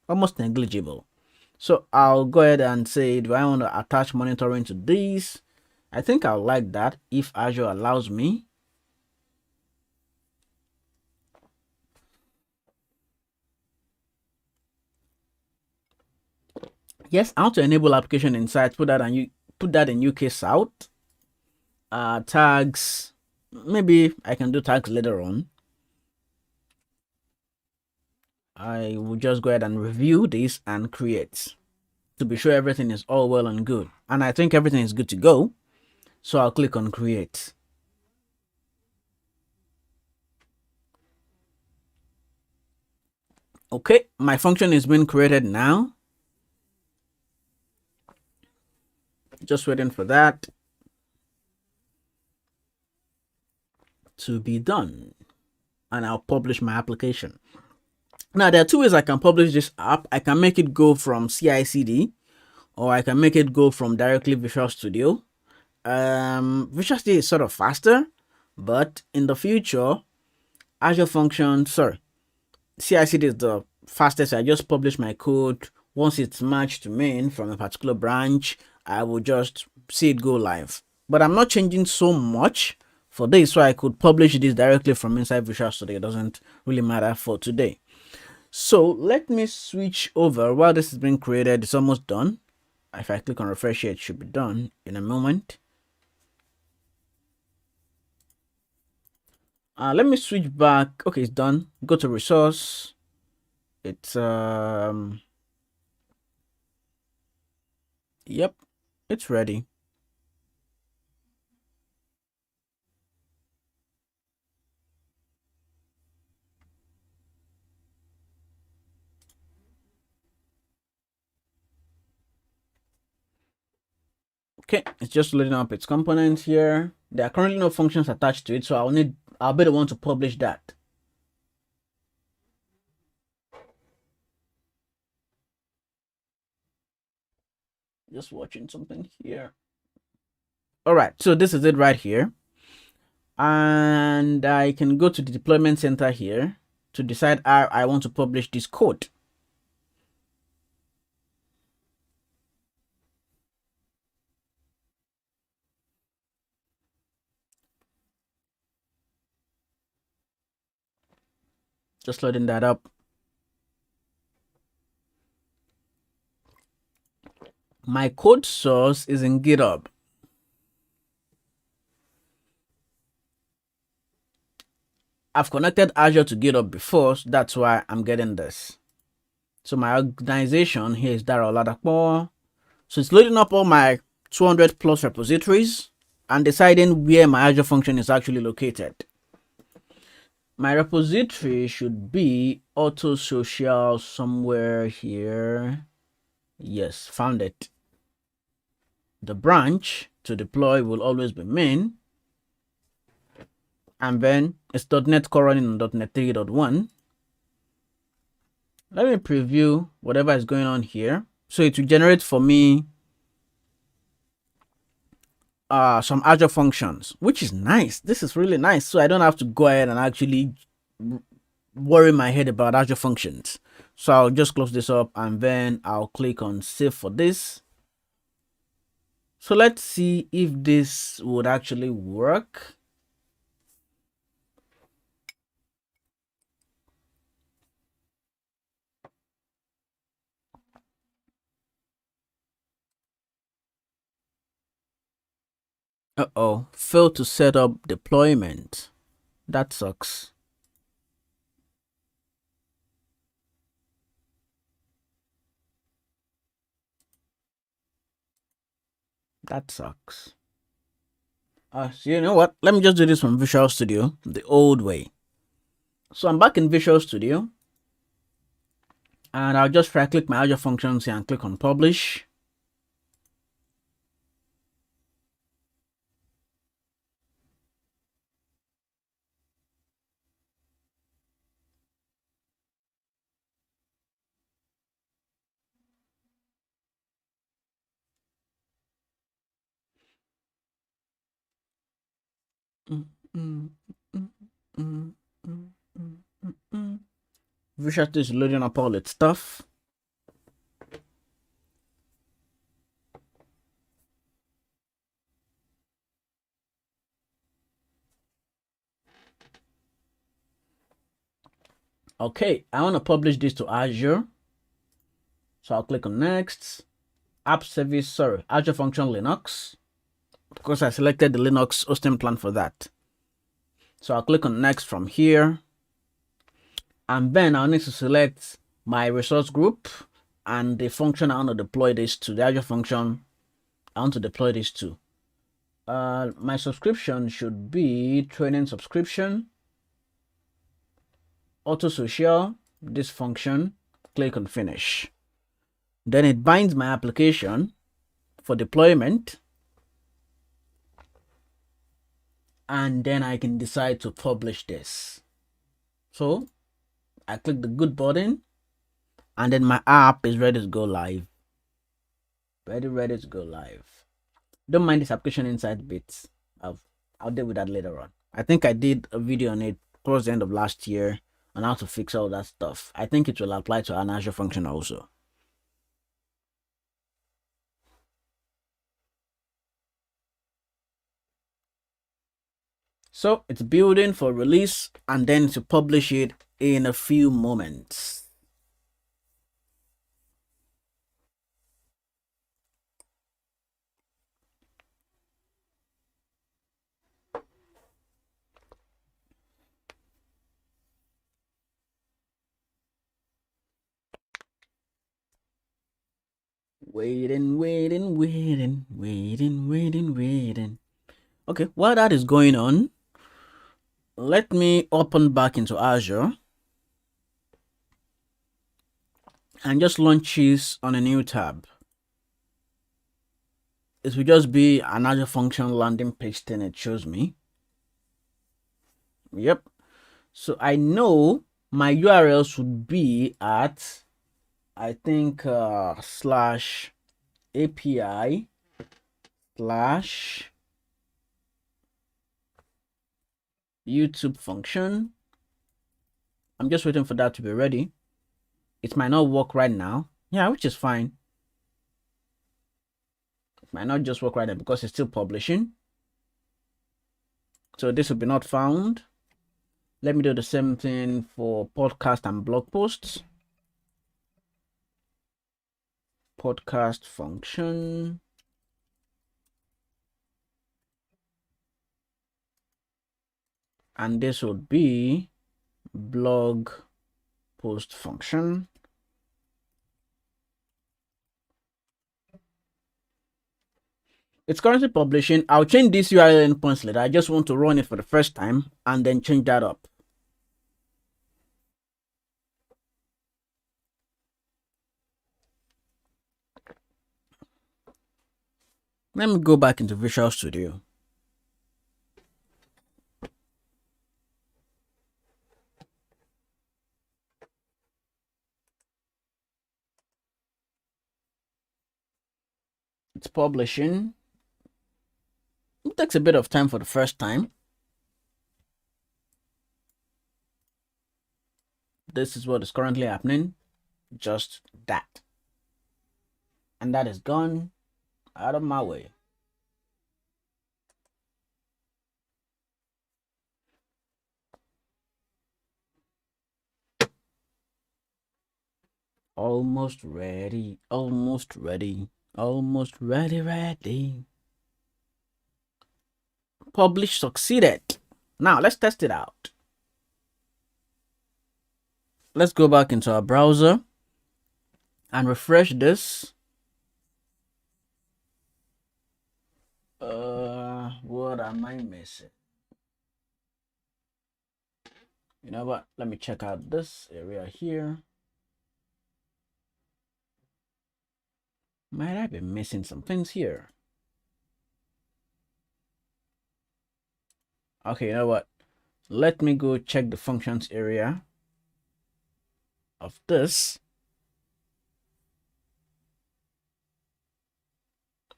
almost negligible. So I'll go ahead and say, do I want to attach monitoring to this? I think I'll like that if Azure allows me. Yes, I want to enable application insights. Put that in UK South. Tags. Maybe I can do tags later on. I will just go ahead and review this and create to be sure everything is all well and good. And I think everything is good to go. So I'll click on create. Okay, my function is being created now. Just waiting for that to be done. And I'll publish my application. Now, there are two ways I can publish this app. I can make it go from CI/CD, or I can make it go from directly Visual Studio. Visual Studio is sort of faster, but in the future, Azure Function, CI/CD is the fastest. I just publish my code. Once it's matched to main from a particular branch, I will just see it go live. But I'm not changing so much for this, so I could publish this directly from inside Visual Studio. It doesn't really matter for today. So let me switch over while this is being created. It's almost done. If I click on refresh here, it should be done in a moment. Let me switch back. Okay, it's done. Go to resource. It's yep, it's ready. Okay, it's just loading up its components here. There are currently no functions attached to it, so I'll be the one to publish that. Just watching something here. All right, so this is it right here. And I can go to the deployment center here to decide how I want to publish this code. Just loading that up. My code source is in GitHub. I've connected Azure to GitHub before, so that's why I'm getting this. So my organization here is Daroladapo. So it's loading up all my 200 plus repositories and deciding where my Azure function is actually located. My repository should be Auto Social somewhere here. Yes, found it. The branch to deploy will always be main. And then it's .NET Core running on .NET 3.1. Let me preview whatever is going on here. So it will generate for me some Azure functions, which is nice. This is really nice. So I don't have to go ahead and actually worry my head about Azure functions. So I'll just close this up and then I'll click on save for this. So let's see if this would actually work. Uh-oh, failed to set up deployment. That sucks. That sucks. So you know what? Let me just do this from Visual Studio the old way. So I'm back in Visual Studio. And I'll just right click my Azure Functions here and click on Publish. Visual Studio is loading up all its stuff. Okay, I want to publish this to Azure. So I'll click on Next. App Service, sorry, Azure Function Linux. Because I selected the Linux hosting plan for that. So I'll click on Next from here. And then I'll need to select my resource group and the function I want to deploy this to, the Azure function I want to deploy this to. My subscription should be training subscription, auto social, this function, click on finish. Then it binds my application for deployment. And then I can decide to publish this. So I click the good button and then my app is ready to go live. Ready to go live. Don't mind this application inside bits. I'll deal with that later on. I think I did a video on it towards the end of last year on how to fix all that stuff. I think it will apply to an Azure function also. So it's building for release and then to publish it in a few moments. Waiting. Okay, while that is going on, let me open back into Azure and just launch this on a new tab. It will just be an Azure function landing page thing it shows me. Yep. So I know my URLs would be at, I think, slash API slash YouTube function. I'm just waiting for that to be ready. It might not work right now. Yeah, which is fine. It might not just work right now because it's still publishing. So this will be not found. Let me do the same thing for podcast and blog posts. Podcast function. And this would be blog post function. It's currently publishing. I'll change this URL endpoints later. I just want to run it for the first time and then change that up. Let me go back into Visual Studio. It's publishing. It takes a bit of time for the first time. This is what is currently happening. Just that. And that is gone out of my way. Almost ready, almost ready, almost ready. Publish succeeded. Now let's test it out. Let's go back into our browser and refresh this. What am I missing? You know what? Let me check out this area here. Might I be missing some things here? Okay, you know what? Let me go check the functions area of this.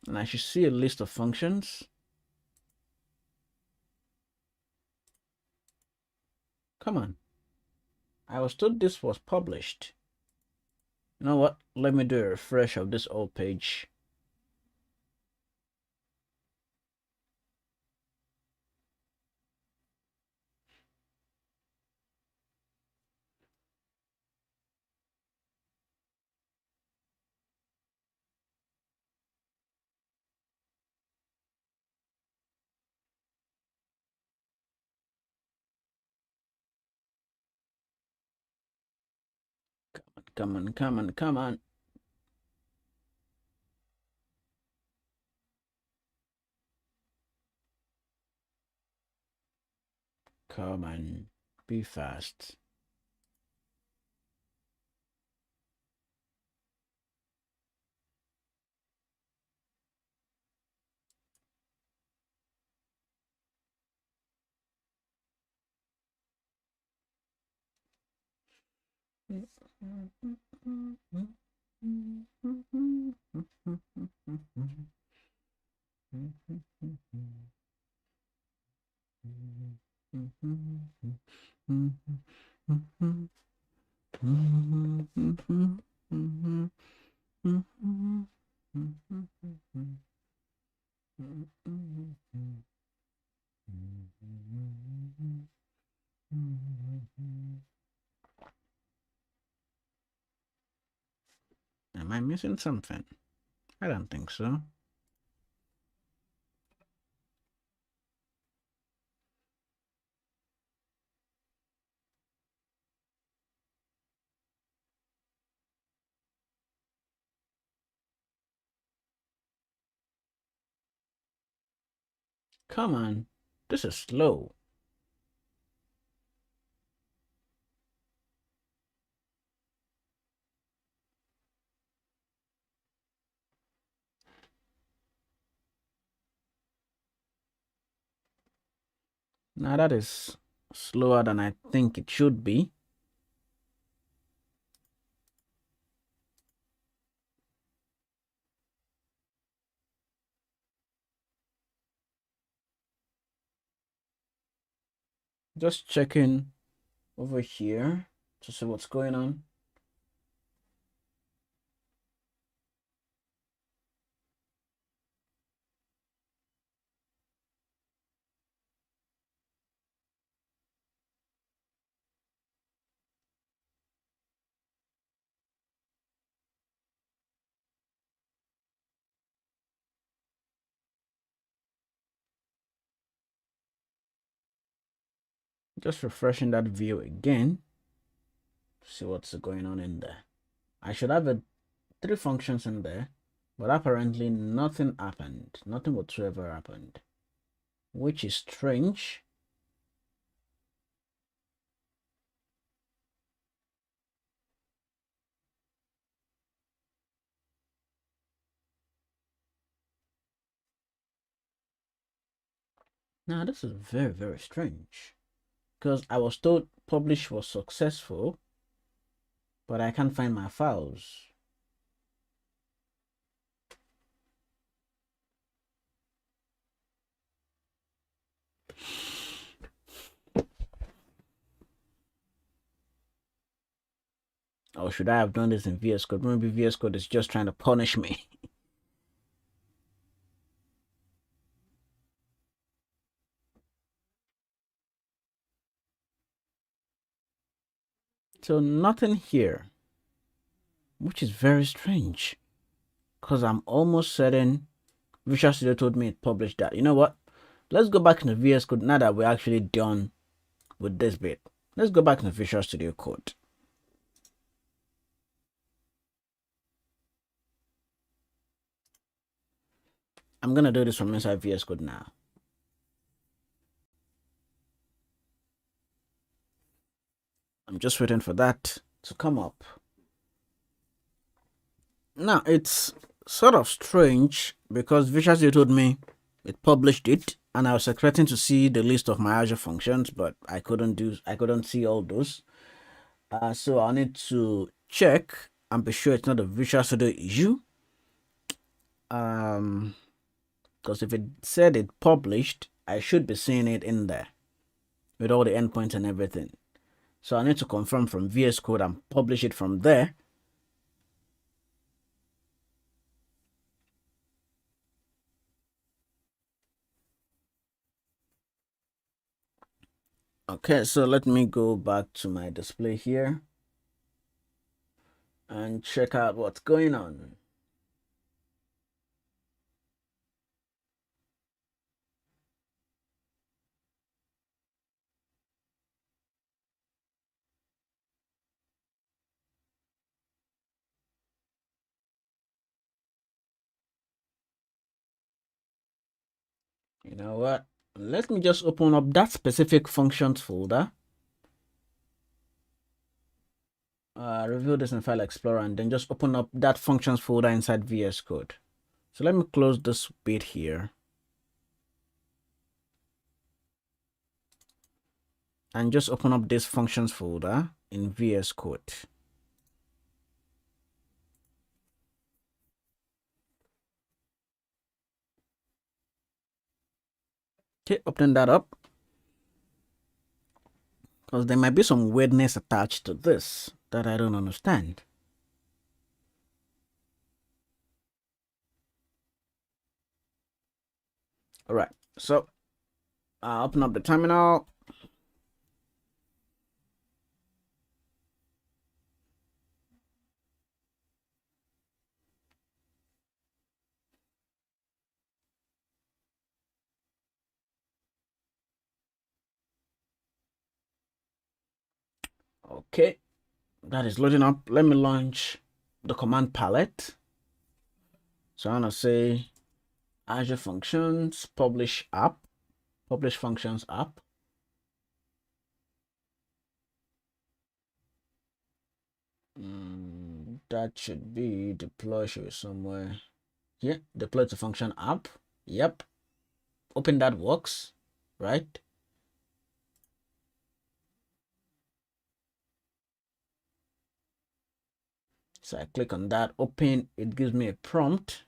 And I should see a list of functions. Come on. I was told this was published. You know what? Let me do a refresh of this old page. Come on, come on, come on. Come on, be fast. Am I missing something? I don't think so. Come on, this is slow. Now that is slower than I think it should be. Just checking over here to see what's going on. Just refreshing that view again to see what's going on in there. I should have 3 functions in there, but apparently nothing happened. Nothing whatsoever happened, which is strange. Now this is very, very strange, because I was told publish was successful, but I can't find my files. Or should I have done this in VS Code? Maybe VS Code is just trying to punish me. So nothing here. which is very strange because I'm almost certain Visual Studio told me it published that. You know what? Let's go back into VS Code now that we're actually done with this bit. Let's go back into Visual Studio Code. I'm gonna do this from inside VS Code now. I'm just waiting for that to come up. Now it's sort of strange because Visual Studio told me it published it, and I was expecting to see the list of my Azure functions, but I couldn't see all those. So I need to check and be sure it's not a Visual Studio issue. Because if it said it published, I should be seeing it in there with all the endpoints and everything. So I need to confirm from VS Code and publish it from there. Okay, so let me go back to my display here and check out what's going on. You know what? Let me just open up that specific functions folder. Review this in File Explorer and then just open up that functions folder inside VS Code. So let me close this bit here. And just open up this functions folder in VS Code. Okay, open that up. Because there might be some weirdness attached to this that I don't understand. All right, so I'll open up the terminal. Okay, that is loading up. Let me launch the command palette. So I'm gonna say Azure Functions, publish app, publish functions app. That should be deploy, should be somewhere. Yeah, deploy to function app. Yep. Open that works, right? So I click on that, open, it gives me a prompt.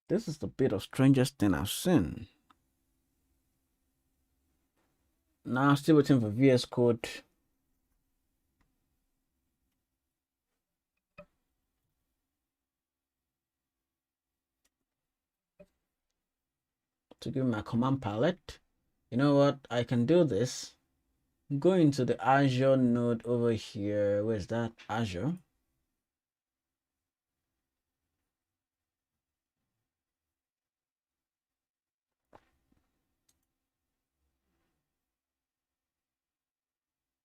This is the bit of strangest thing I've seen. Now still waiting for VS Code. To give my command palette. You know what? I can do this. Go into the Azure node over here. Where's that? Azure.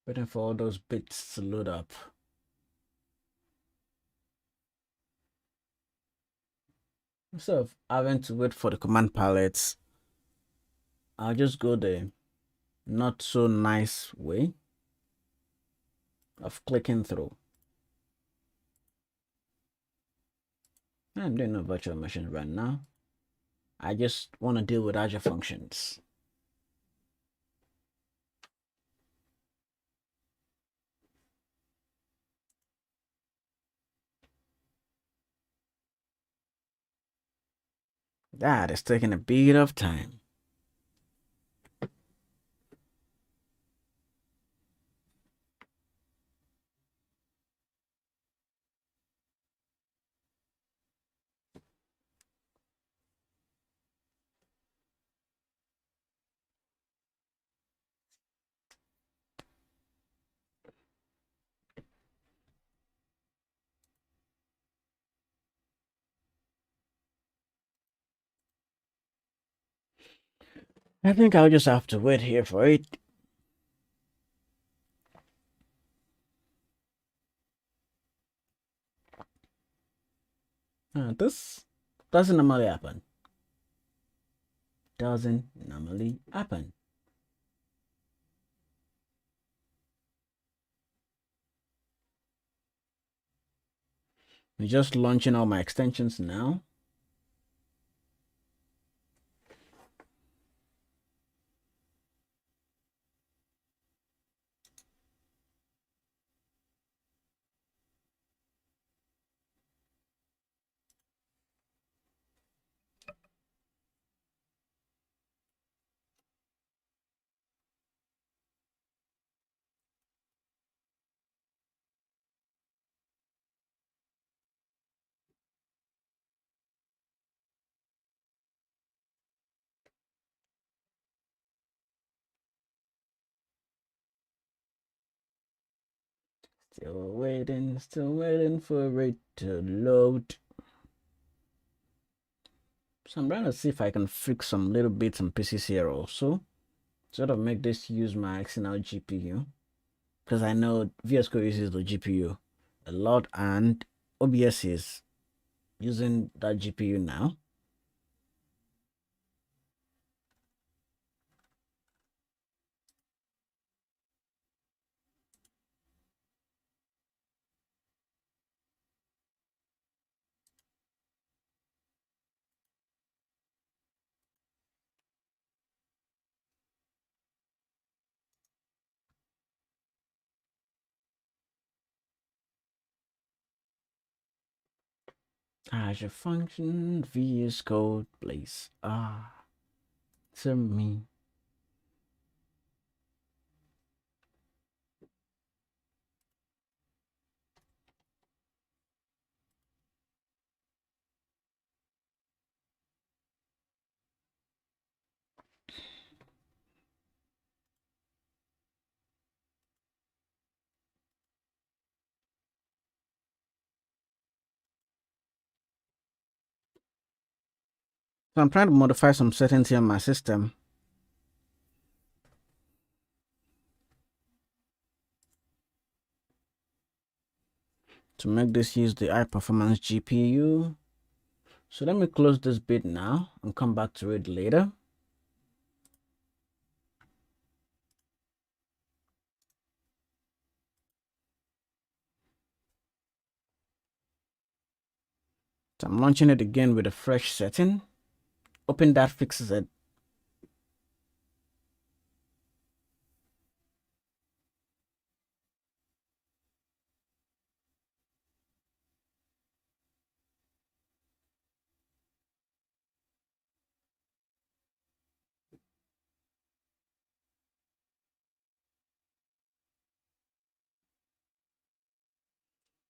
Waiting for all those bits to load up. Instead of having to wait for the command palettes, I'll just go the not so nice way of clicking through. I'm doing no virtual machine right now. I just want to deal with Azure Functions. That is taking a bit of time. I think I'll just have to wait here for it. This doesn't normally happen. Doesn't normally happen. I'm just launching all my extensions now. Still waiting for it to load. So I'm trying to see if I can fix some little bits and pieces here also. Sort of make this use my external GPU. Because I know VS Code uses the GPU a lot and OBS is using that GPU now. Azure Function, VS Code, please. To me. So I'm trying to modify some settings here in my system. To make this use the high performance GPU. So let me close this bit now and come back to it later. So I'm launching it again with a fresh setting. Open that fixes it.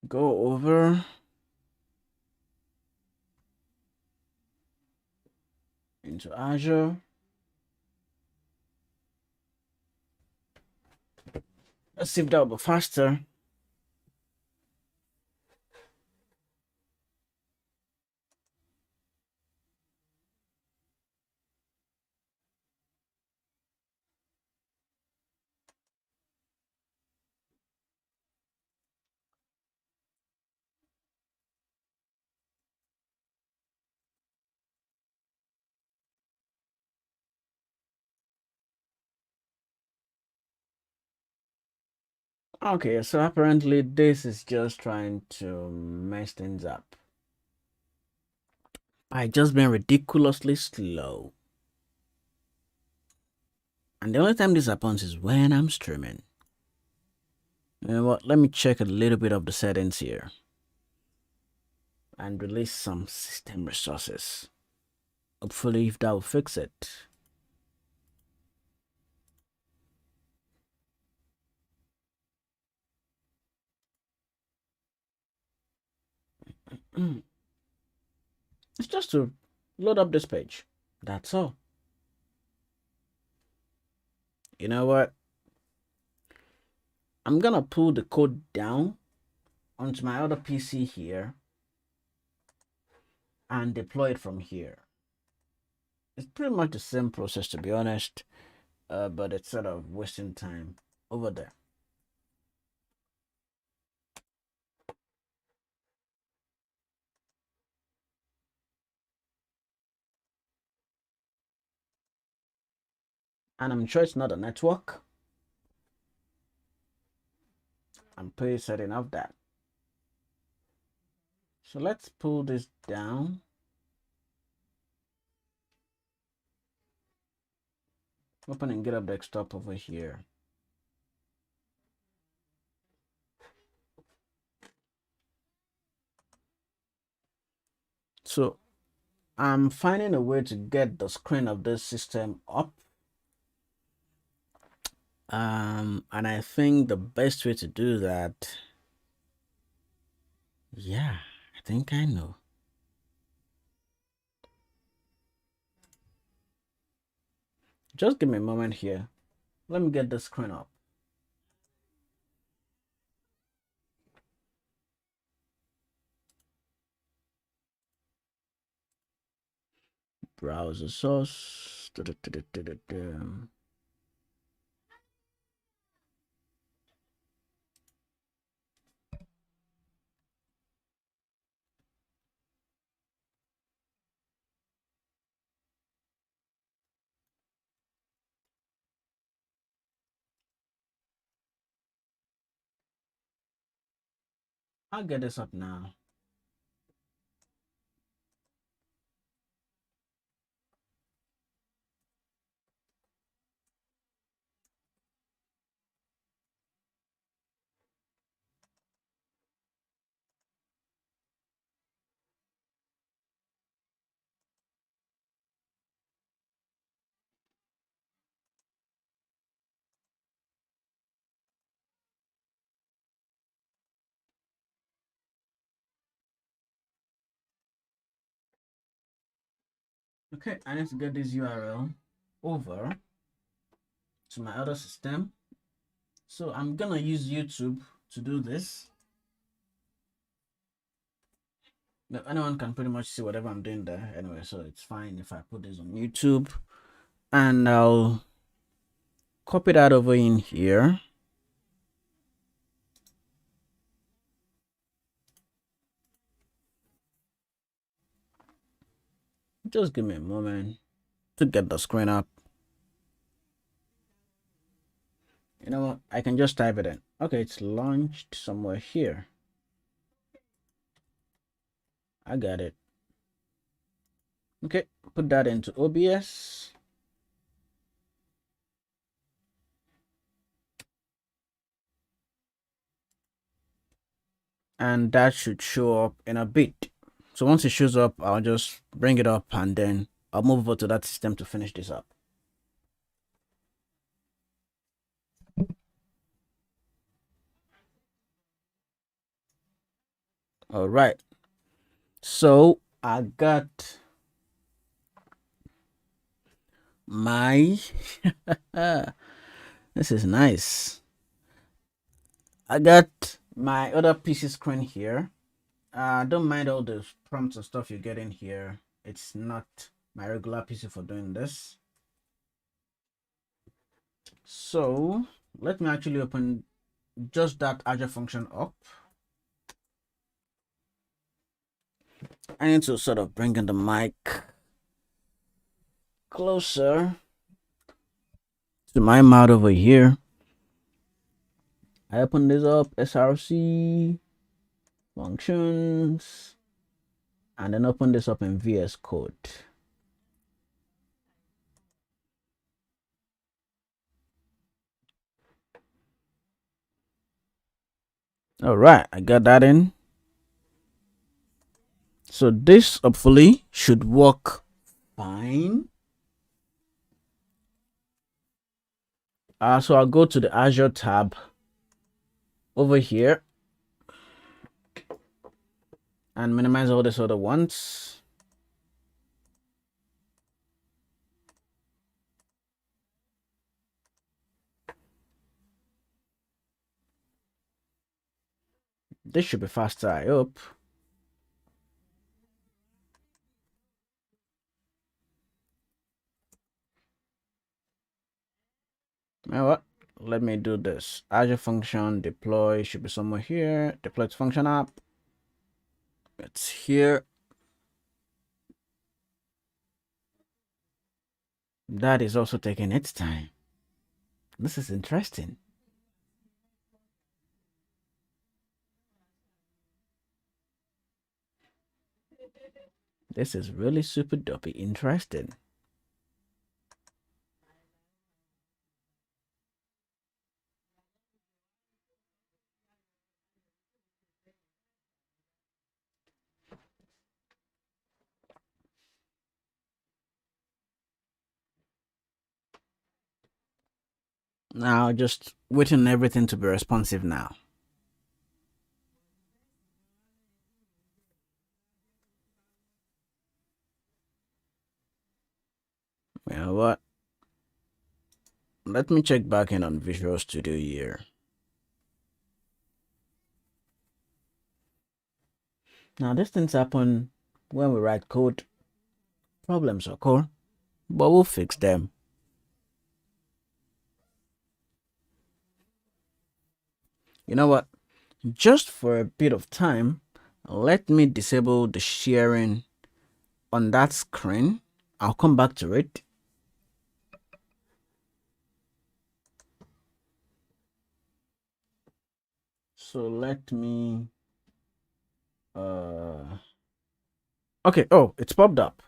Go over into Azure. Let's see if that will be faster. Okay, so apparently this is just trying to mess things up. I just been ridiculously slow. And the only time this happens is when I'm streaming. You know what? Let me check a little bit of the settings here and release some system resources. Hopefully, if that will fix it. It's just to load up this page. That's all. You know what? I'm gonna pull the code down onto my other PC here and deploy it from here. It's pretty much the same process, to be honest, but it's sort of wasting time over there. And I'm sure it's not a network. I'm pretty certain of that. So let's pull this down. Open and GitHub desktop over here. So I'm finding a way to get the screen of this system up. And I think the best way to do that, yeah, I think I know. Just give me a moment here. Let me get the screen up. Browser source. I'll get this up now. Okay, I need to get this URL over to my other system. So I'm gonna use YouTube to do this. Now, anyone can pretty much see whatever I'm doing there anyway, so it's fine if I put this on YouTube. And I'll copy that over in here. Just give me a moment to get the screen up. You know what? I can just type it in. Okay, it's launched somewhere here. I got it. Okay, put that into OBS. And that should show up in a bit. So once it shows up, I'll just bring it up and then I'll move over to that system to finish this up. All right. So I got my, this is nice. I got my other PC screen here. Don't mind all the prompts and stuff you get in here. It's not my regular PC for doing this. So let me actually open just that Azure function up. I need to sort of bring in the mic closer to my mouth over here. I open this up, SRC functions, and then open this up in VS Code. All right, I got that in. So this hopefully should work fine. So I'll go to the Azure tab over here and minimize all these other ones. This should be faster, I hope. You know what? Let me do this. Azure Function deploy should be somewhere here. Deploy to function app. It's here. That is also taking its time. This is interesting. This is really super dopey interesting. Now just waiting on everything to be responsive now. You know what? Let me check back in on Visual Studio here. Now these things happen when we write code. Problems occur, but we'll fix them. You know what? Just for a bit of time, let me disable the sharing on that screen. I'll come back to it. So let me okay, oh, it's popped up.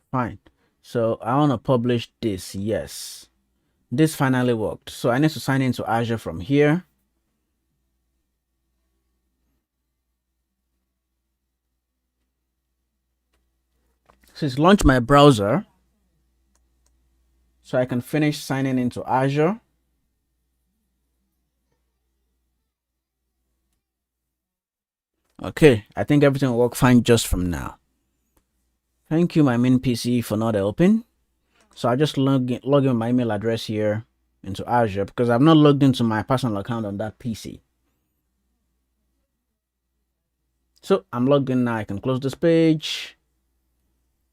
Fine. So I want to publish this. Yes, this finally worked. So I need to sign into Azure from here. So it's launched my browser, so I can finish signing into Azure. Okay, I think everything will work fine just from now. Thank you, my main PC, for not helping. So I just log in my email address here into Azure because I've not logged into my personal account on that PC. So I'm logged in now. I can close this page.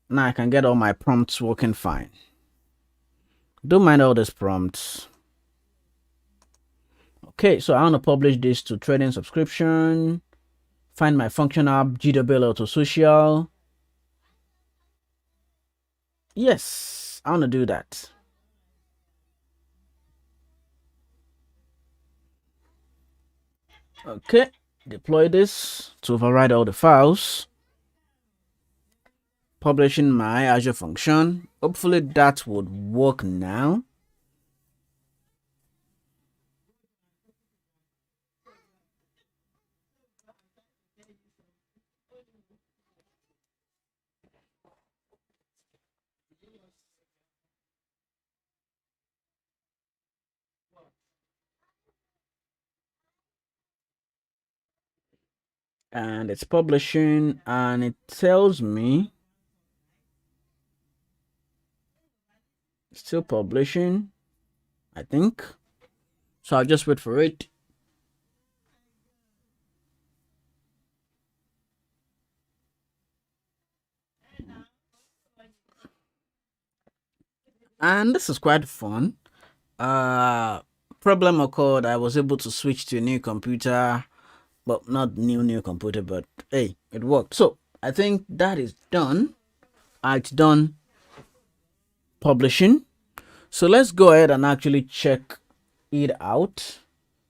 Now I can get all my prompts working fine. Don't mind all these prompts. Okay, so I want to publish this to trading subscription. Find my function app, GWL Auto Social. Yes, I want to do that. Okay, deploy this to override all the files. Publishing my Azure function. Hopefully that would work now. And it's publishing, and it tells me it's still publishing, I think. So I'll just wait for it. And this is quite fun. Problem occurred. I was able to switch to a new computer, but not new computer, but hey, it worked. So I think that is done. It's done publishing. So let's go ahead and actually check it out.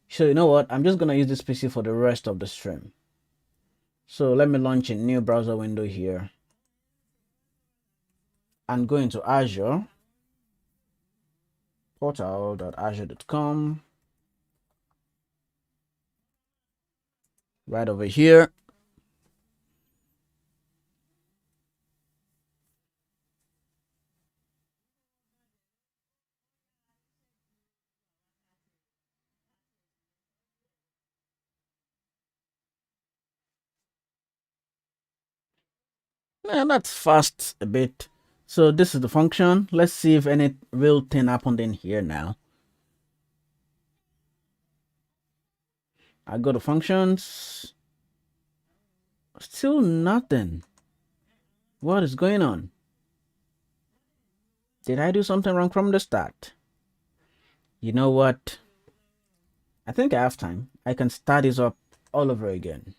So you know what? I'm just gonna use this PC for the rest of the stream. So let me launch a new browser window here and go into Azure, portal.azure.com. Right over here. Yeah, that's fast a bit. So this is the function. Let's see if any real thing happened in here now. I go to functions. Still nothing. What is going on? Did I do something wrong from the start? You know what? I think I have time. I can start this up all over again.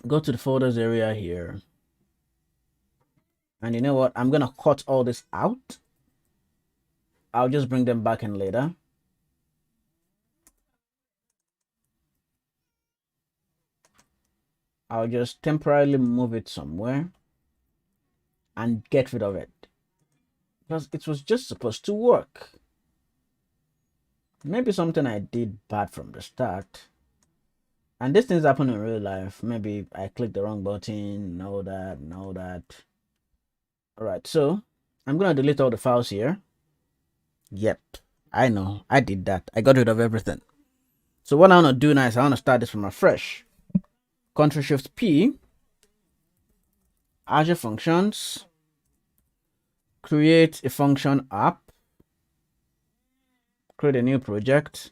Go to the folders area here. And you know what? I'm going to cut all this out. I'll just bring them back in later. I'll just temporarily move it somewhere and get rid of it. Because it was just supposed to work. Maybe something I did bad from the start. And these things happen in real life. Maybe I clicked the wrong button, all that. Alright, so I'm going to delete all the files here. Yep, I know, I did that. I got rid of everything. So what I want to do now is I want to start this from afresh. Ctrl-Shift-P, Azure Functions, create a function app, create a new project,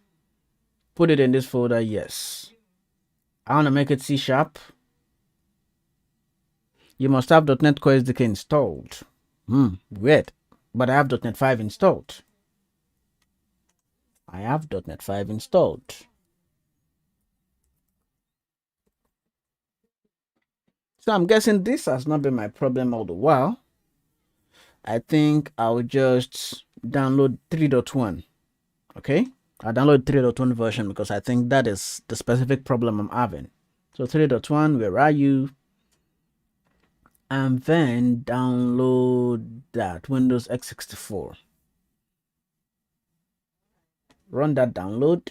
put it in this folder, yes. I want to make it C#. You must have .NET Core SDK installed. Weird, but I have .NET 5 installed. I have .NET 5 installed. So I'm guessing this has not been my problem all the while. I think I'll just download 3.1. Okay, I'll download 3.1 version because I think that is the specific problem I'm having. So 3.1, where are you? And then download that Windows x64. Run that download.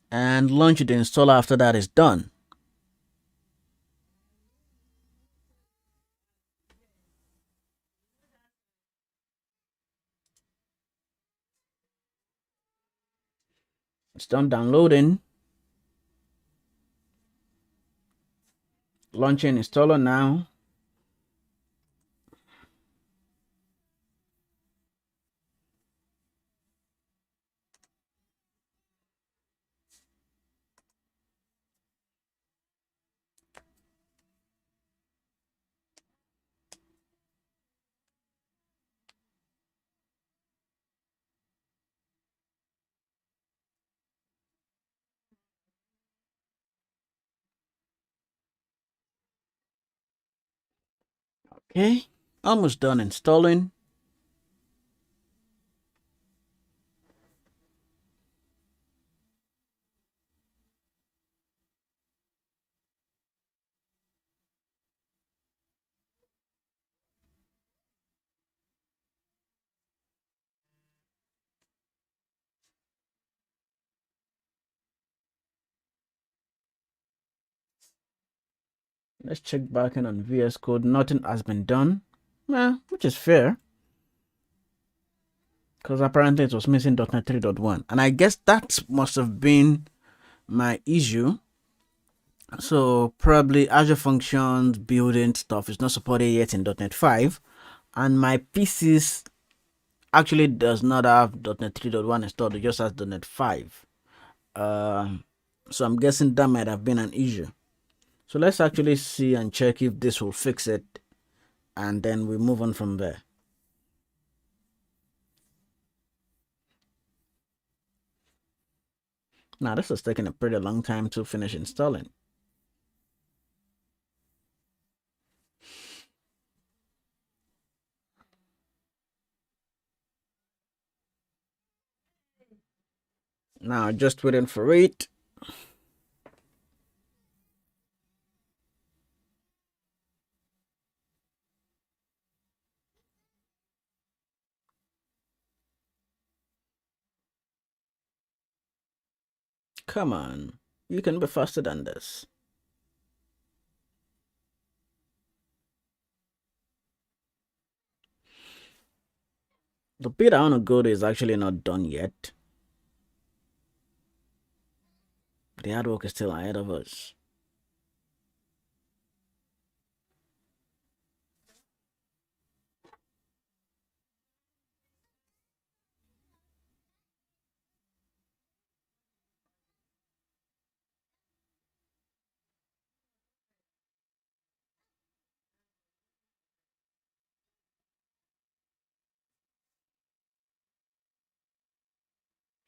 And launch the installer after that is done. It's done downloading. Launching installer now. Okay, almost done installing. Let's check back in on VS Code. Nothing has been done. Which is fair. Because apparently it was missing .NET 3.1. And I guess that must have been my issue. So probably Azure Functions building stuff is not supported yet in .NET 5. And my PCs actually does not have .NET 3.1 installed. It just has .NET 5. So I'm guessing that might have been an issue. So let's actually see and check if this will fix it, and then we move on from there. Now this is taking a pretty long time to finish installing. Now just waiting for it. Come on, you can be faster than this. The bit I want to go to is actually not done yet. The hard work is still ahead of us.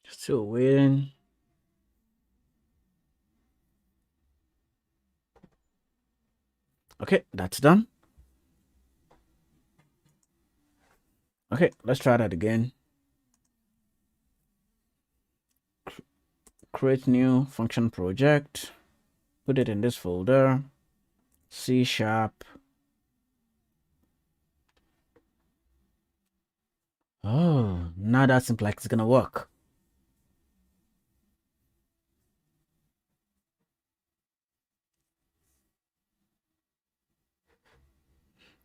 Still waiting. Okay, that's done. Okay, let's try that again. Create new function project. Put it in this folder. C#. Oh, now that seems like it's gonna work.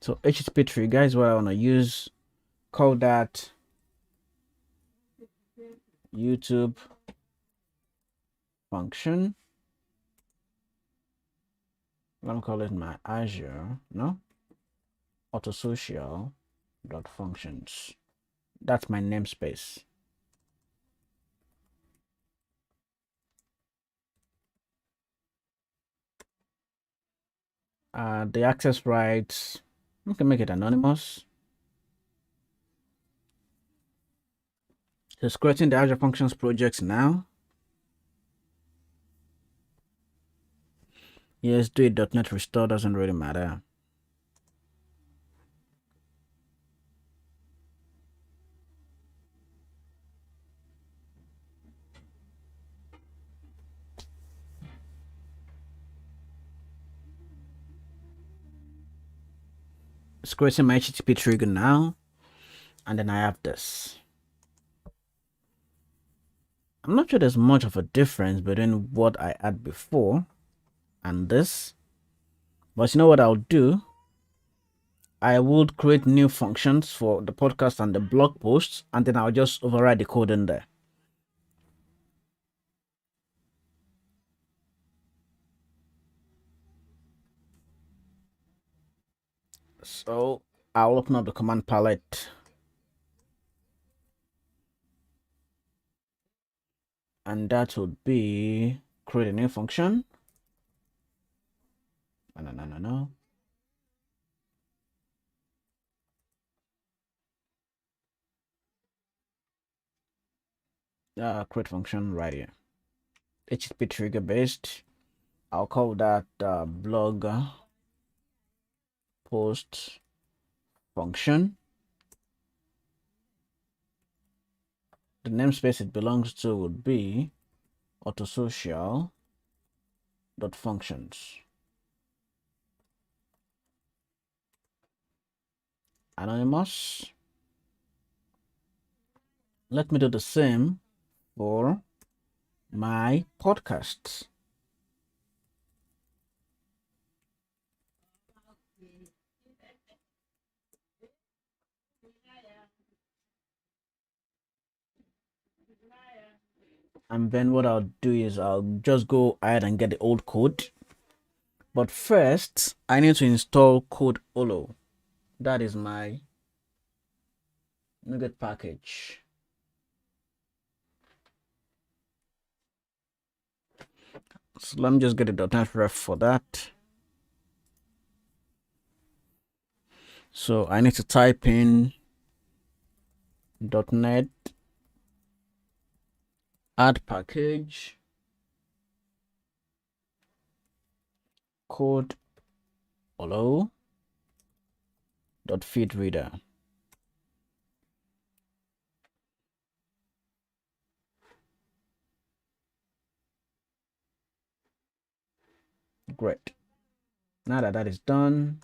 So HTTP trigger is what I want to use. Call that YouTube function. I'm gonna call it my Azure, no? Autosocial dot functions. That's my namespace. The access rights, we can make it anonymous. Just creating the Azure Functions projects now. Yes, do it .NET restore, doesn't really matter. It's creating my HTTP trigger now, and then I have this. I'm not sure there's much of a difference between what I had before and this, but you know what I'll do? I would create new functions for the podcast and the blog posts, and then I'll just override the code in there. So I'll open up the command palette, and that would be create a new function. No. Create function right here. HTTP trigger based. I'll call that blog post function. The namespace it belongs to would be autosocial dot functions. Anonymous. Let me do the same for my podcasts. And then what I'll do is I'll just go ahead and get the old code. But first, I need to install code Olo. That is my NuGet package. So let me just get a .NET ref for that. So I need to type in .NET add package code Olo .feed reader. Great. Now that that is done,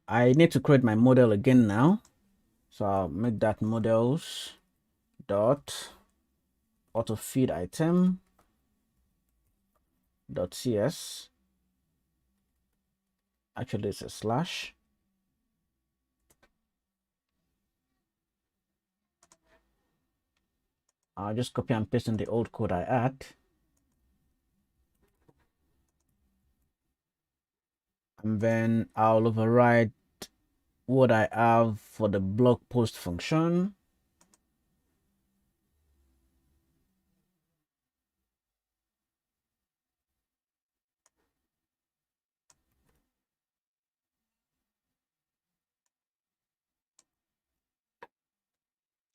I need to create my model again now. So I'll make that models dot auto feed item dot cs. Actually, it's a slash. I'll just copy and paste in the old code I had. And then I'll override what I have for the blog post function.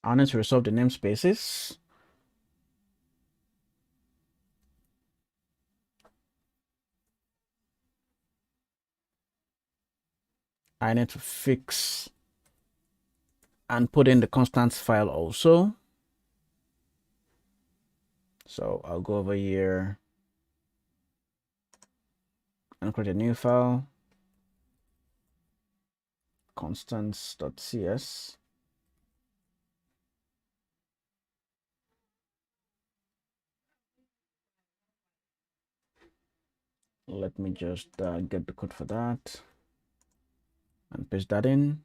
I need to resolve the namespaces. I need to fix and put in the constants file also. So I'll go over here and create a new file, constants.cs. Let me just get the code for that and paste that in.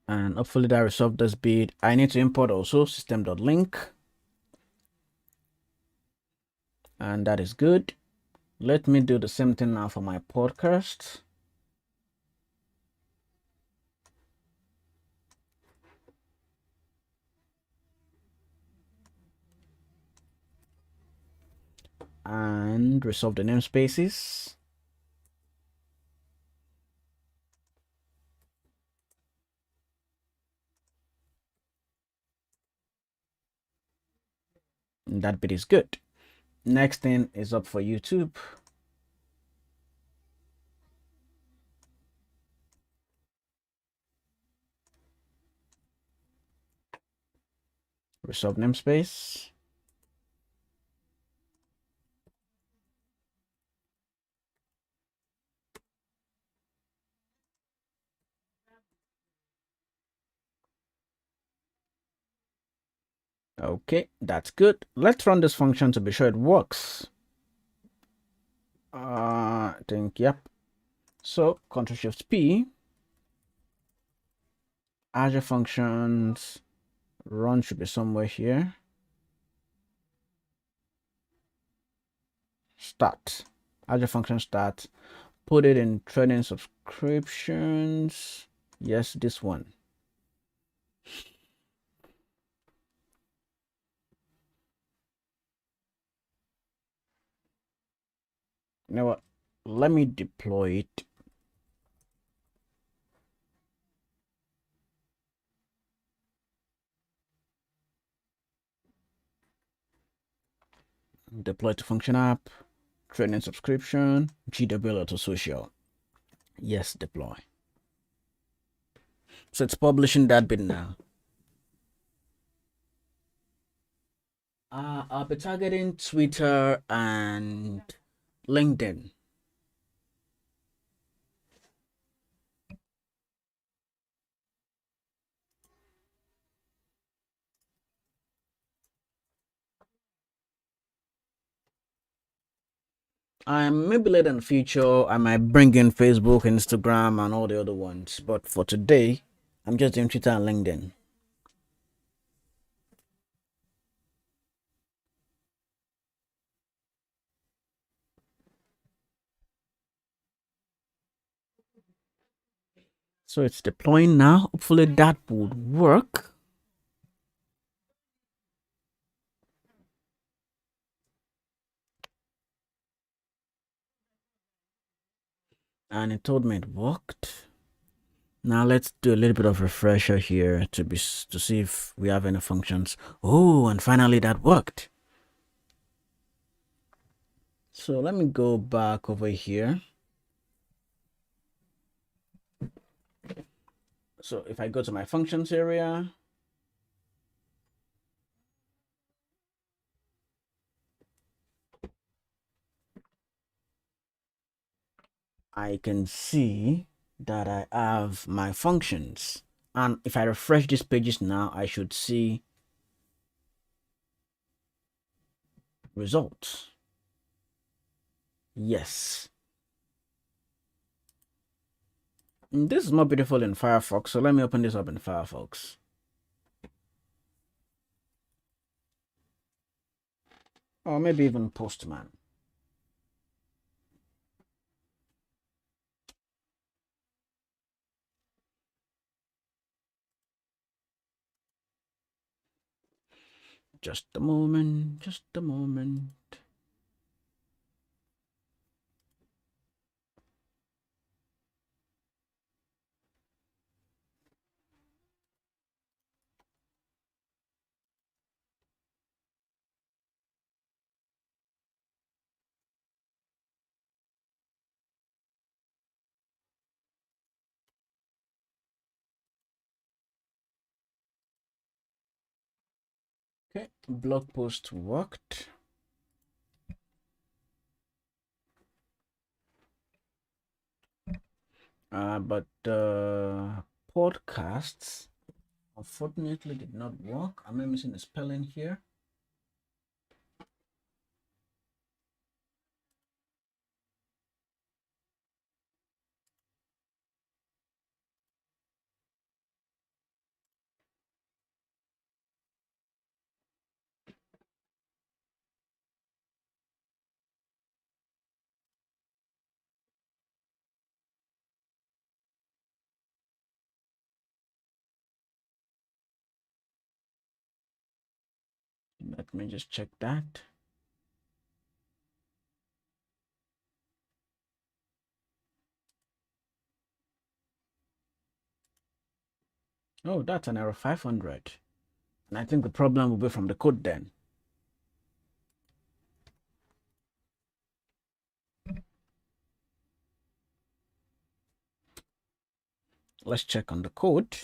And hopefully that resolved this bit. I need to import also system.link. And that is good. Let me do the same thing now for my podcast. And resolve the namespaces. And that bit is good. Next thing is up for YouTube. Resolve namespace. Okay, that's good. Let's run this function to be sure it works. I think, yep. So Ctrl+Shift+P, Azure Functions, run should be somewhere here. Start, Azure Function start, put it in training subscriptions. Yes, this one. You know what? Let me deploy it. Deploy to function app, training subscription, GWL to social. Yes, deploy. So it's publishing that bit now. I'll be targeting Twitter and LinkedIn. Maybe later in the future, I might bring in Facebook, Instagram, and all the other ones. But for today, I'm just doing Twitter and LinkedIn. So it's deploying now. Hopefully that would work. And it told me it worked. Now let's do a little bit of refresher here to see if we have any functions. Oh, and finally that worked. So let me go back over here. So if I go to my functions area, I can see that I have my functions. And if I refresh these pages now, I should see results. Yes. This is more beautiful in Firefox, so let me open this up in Firefox. Or maybe even Postman. Just a moment, just a moment. Okay, blog post worked. But podcasts unfortunately did not work. Am I missing a spelling here? Let me just check that. Oh, that's an error 500. And I think the problem will be from the code then. Let's check on the code.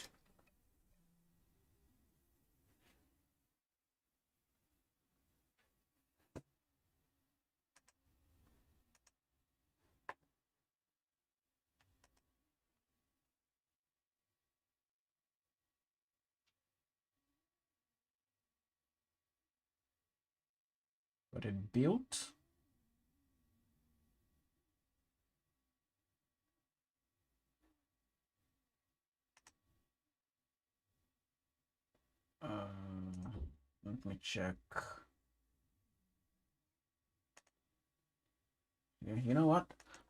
But it built. Let me check. Yeah, you know what?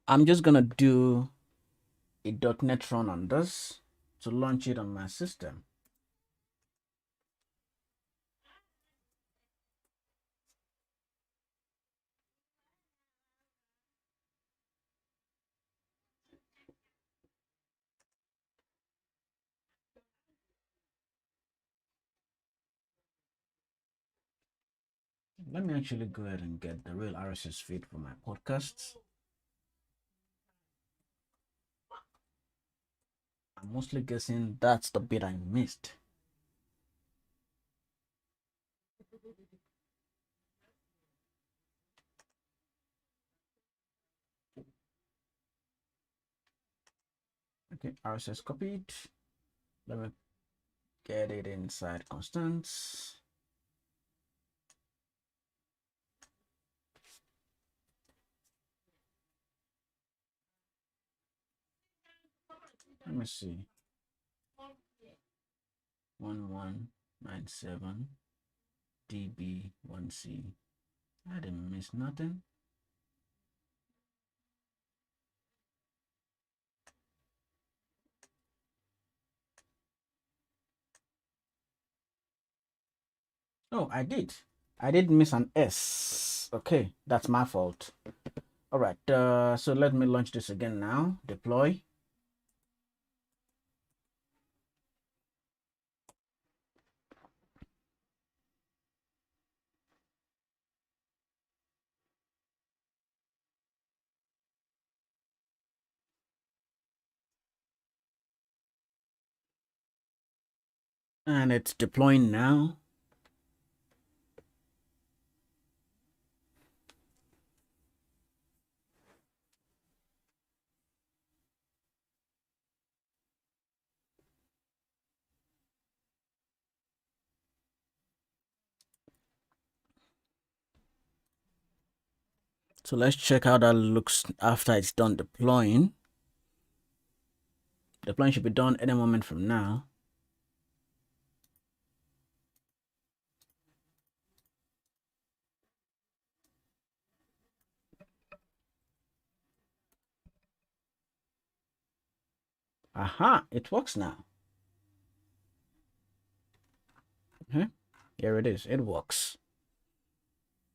I'm just gonna do a .NET run on this to launch it on my system. Let me actually go ahead and get the real RSS feed for my podcasts. I'm mostly guessing that's the bit I missed. Okay, RSS copied. Let me get it inside constants. Let me see. 1197 db1c. I didn't miss nothing. Oh, I did. I did miss an S. Okay, that's my fault. All right, so let me launch this again now. Deploy. And it's deploying now. So let's check how that looks after it's done deploying. Deploying should be done any moment from now. Aha, it works now. Okay, here it is. It works.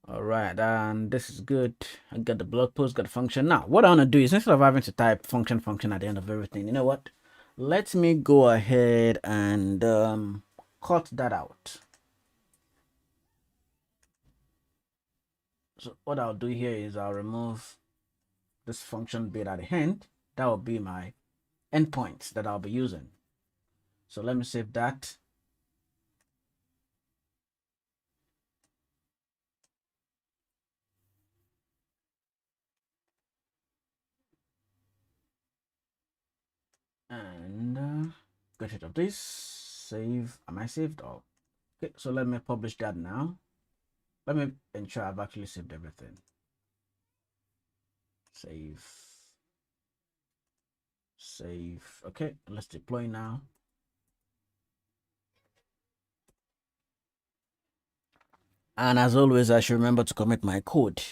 All right, and this is good. I got the blog post, got the function. Now, what I want to do is instead of having to type function at the end of everything, you know what? Let me go ahead and cut that out. So what I'll do here is I'll remove this function bit at the end. That will be my endpoints that I'll be using. So let me save that. and get rid of this. Save. Am I saved? Oh, okay. So let me publish that now. Let me ensure I've actually saved everything. Save. Save. Okay, let's deploy now. And as always, I should remember to commit my code.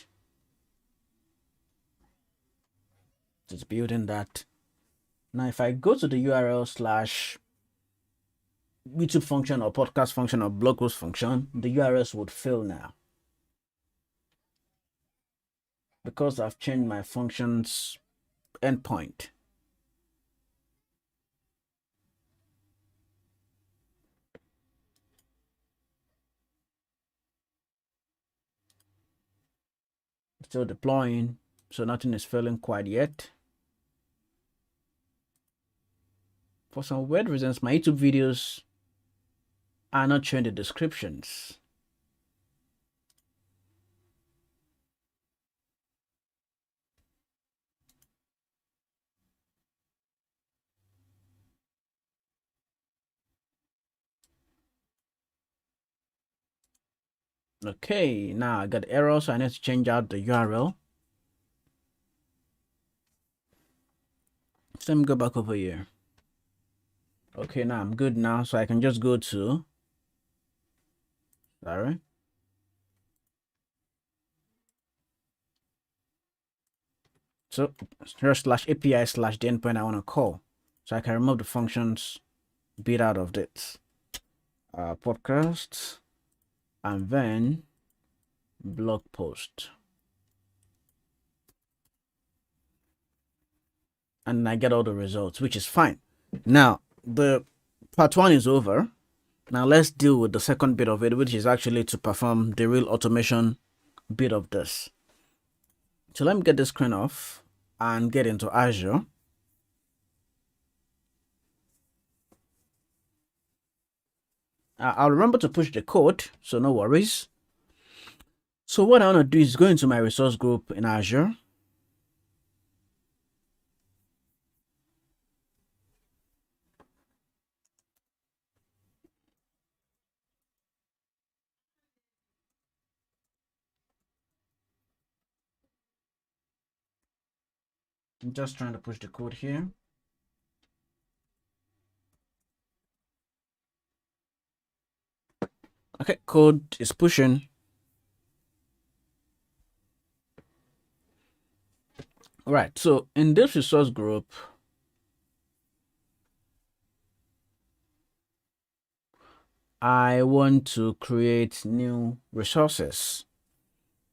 Just building that. Now, if I go to the URL slash YouTube function or podcast function or blog post function, the URLs would fill now. Because I've changed my function's endpoint. Still deploying, so nothing is filling quite yet. For some weird reasons, my YouTube videos are not showing the descriptions. Okay, now I got error, so I need to change out the URL. So let me go back over here. Okay, now I'm good now, so I can just go to, sorry. So slash API slash the endpoint I want to call. So I can remove the functions bit out of this. Podcast, and then blog post. And I get all the results, which is fine. Now, the part one is over. Now let's deal with the second bit of it, which is actually to perform the real automation bit of this. So let me get this screen off and get into Azure. I'll remember to push the code, so no worries. So what I want to do is go into my resource group in Azure. I'm just trying to push the code here. Okay, code is pushing. All right, so in this resource group, I want to create new resources.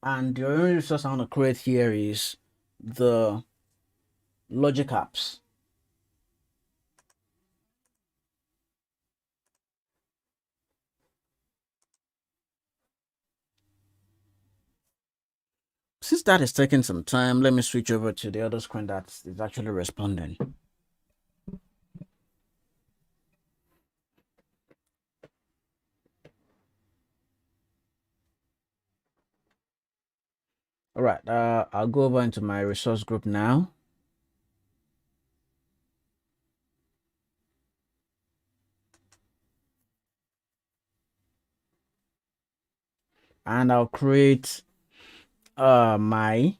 And the only resource I want to create here is the Logic apps. Since that is taking some time, let me switch over to the other screen that is actually responding. All right, I'll go over into my resource group now. And I'll create my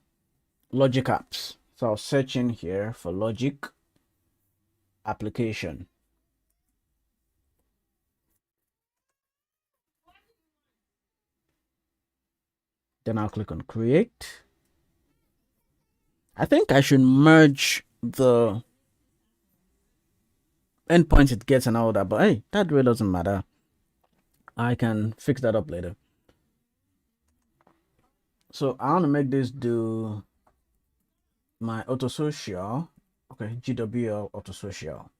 Logic apps. So I'll search in here for Logic application. Then I'll click on create. I think I should merge the endpoints it gets and all that, but hey, that really doesn't matter. I can fix that up later. So I want to make this do my auto social. Okay, GWL auto social.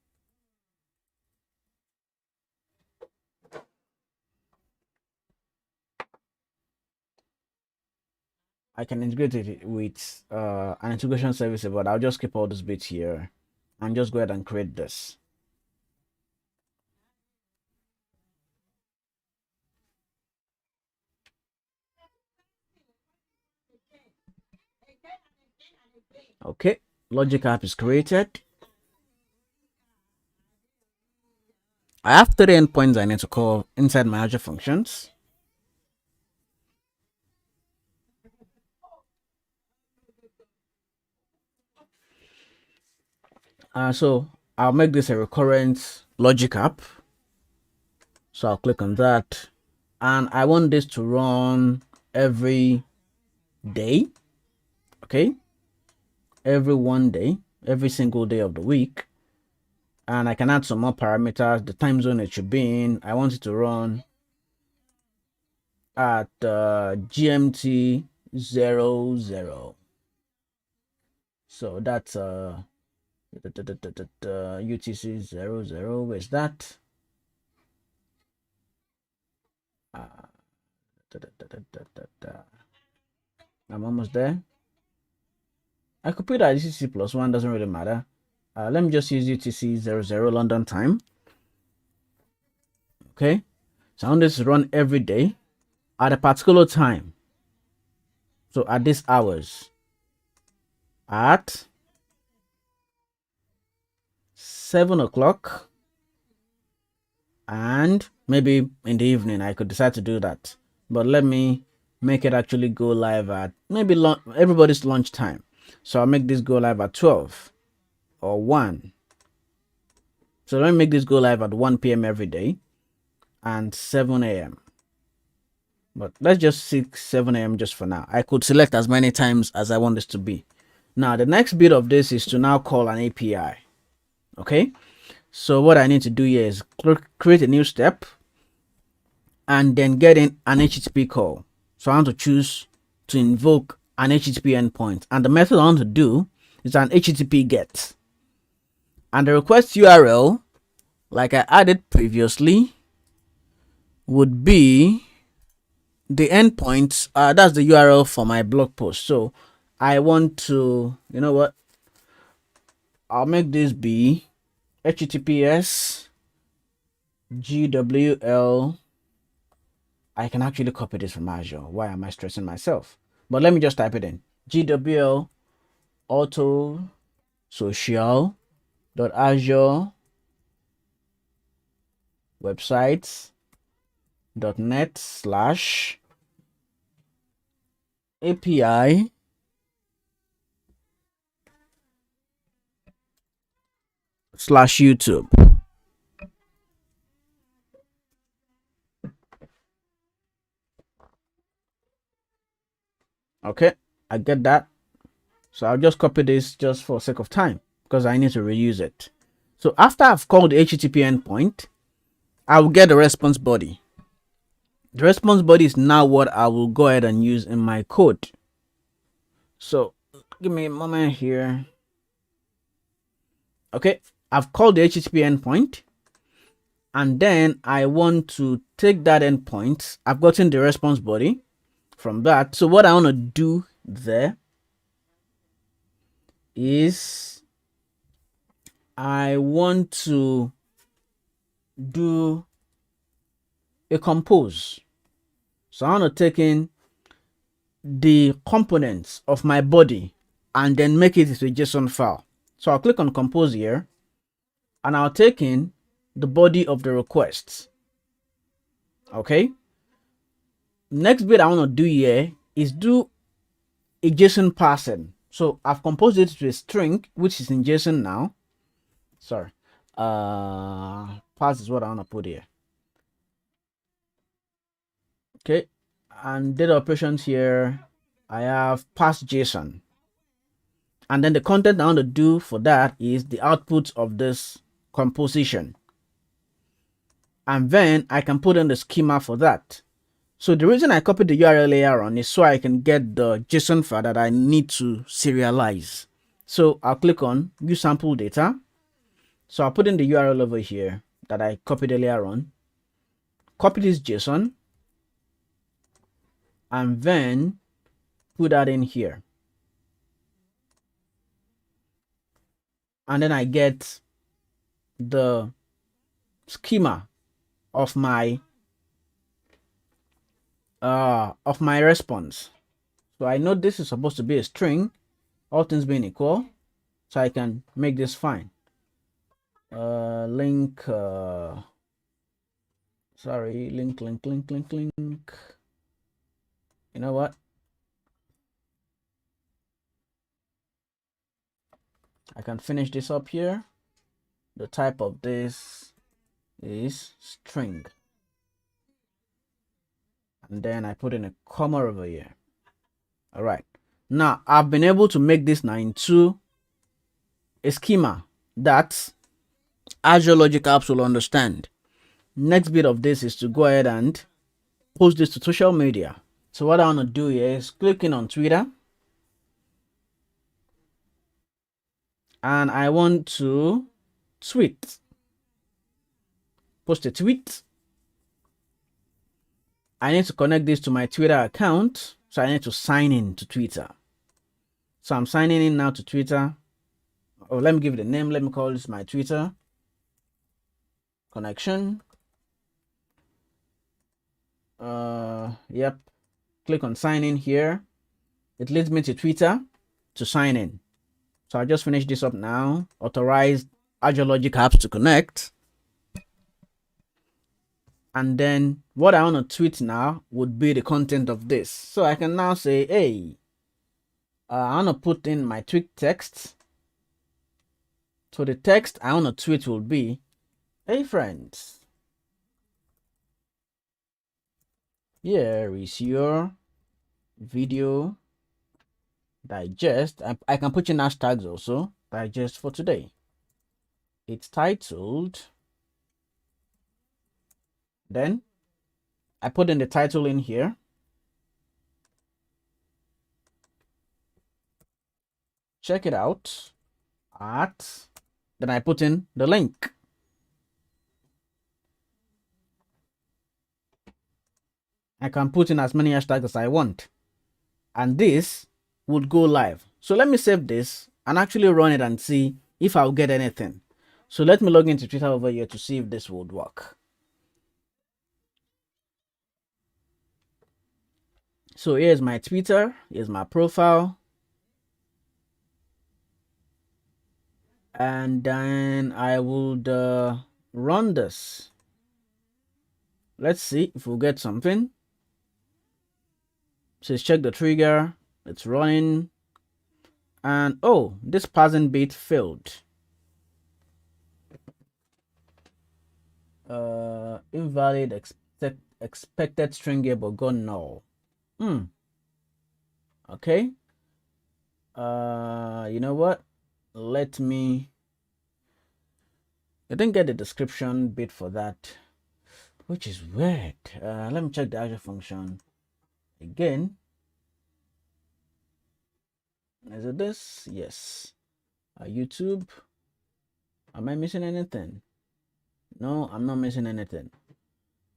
I can integrate it with an integration service, but I'll just keep all these bits here and just go ahead and create this. Okay, Logic app is created. I have 3 endpoints I need to call inside my Azure Functions. So I'll make this a recurrent logic app. So I'll click on that, and I want this to run every day. Okay, every one day, every single day of the week. And I can add some more parameters. The time zone it should be in, I want it to run at GMT 00. So that's UTC 00. Where's that? I'm almost there. I could put that UTC +1, doesn't really matter. Let me just use UTC 00 London time. Okay, so I want this to run every day at a particular time. So at these hours, at 7 o'clock, and maybe in the evening I could decide to do that. But let me make it actually go live at maybe everybody's lunch time. So I'll make this go live at 12 or 1. So let me make this go live at 1 p.m. every day and 7 a.m. But let's just see 7 a.m. just for now. I could select as many times as I want this to be. Now, the next bit of this is to now call an API. Okay, so what I need to do here is create a new step and then get in an HTTP call. So I want to choose to invoke an HTTP endpoint. And the method I want to do is an HTTP GET. And the request URL, like I added previously, would be the endpoints. That's the URL for my blog post. So I want to, you know what? I'll make this be HTTPS GWL. I can actually copy this from Azure. Why am I stressing myself? But let me just type it in. GWL auto social.azure websites.net/API /YouTube. Okay, I get that. So I'll just copy this just for sake of time because I need to reuse it. So after I've called the HTTP endpoint, I will get the response body. The response body is now what I will go ahead and use in my code. So give me a moment here. Okay, I've called the HTTP endpoint, and then I want to take that endpoint. I've gotten the response body from that. So what I want to do there is I want to do a compose. So I want to take in the components of my body and then make it into a JSON file. So I'll click on compose here, and I'll take in the body of the request. Okay, next bit I want to do here is do a JSON parsing. So I've composed it to a string which is in JSON now. Sorry, parse is what I want to put here. Okay, and data operations here, I have parse JSON, and then the content I want to do for that is the output of this composition, and then I can put in the schema for that. So the reason I copied the URL layer on is so I can get the JSON file that I need to serialize. So I'll click on use sample data. So I'll put in the URL over here that I copied earlier on, copy this JSON, and then put that in here. And then I get the schema of my response. So I know this is supposed to be a string, all things being equal, so I can make this fine. Link Sorry, link. You know what? I can finish this up here. The type of this is string. And then I put in a comma over here. All right. Now I've been able to make this now into a schema that Azure Logic Apps will understand. Next bit of this is to go ahead and post this to social media. So what I want to do here is clicking on Twitter. And I want to tweet. Post a tweet. I need to connect this to my Twitter account. So I need to sign in to Twitter. So I'm signing in now to Twitter. Oh, let me give it a name. Let me call this my Twitter connection. Yep. Click on sign in here. It leads me to Twitter to sign in. So I just finished this up now. Authorize Azure Logic Apps to connect. And then what I want to tweet now would be the content of this. So I can now say, hey, I want to put in my tweet text. So the text I want to tweet will be, hey friends, here is your video digest. I can put in hashtags also, digest for today. It's titled, then I put in the title in here. Check it out then I put in the link. I can put in as many hashtags as I want. And this would go live. So let me save this and actually run it and see if I'll get anything. So let me log into Twitter over here to see if this would work. So here's my Twitter, here's my profile. And then I would run this. Let's see if we'll get something. Says check the trigger, it's running. And oh, this parsing bit failed. Invalid expected string label gone null. Okay. You know what? I didn't get the description bit for that, which is weird. Let me check the Azure function again. Is it this? Yes. YouTube. Am I missing anything? No, I'm not missing anything.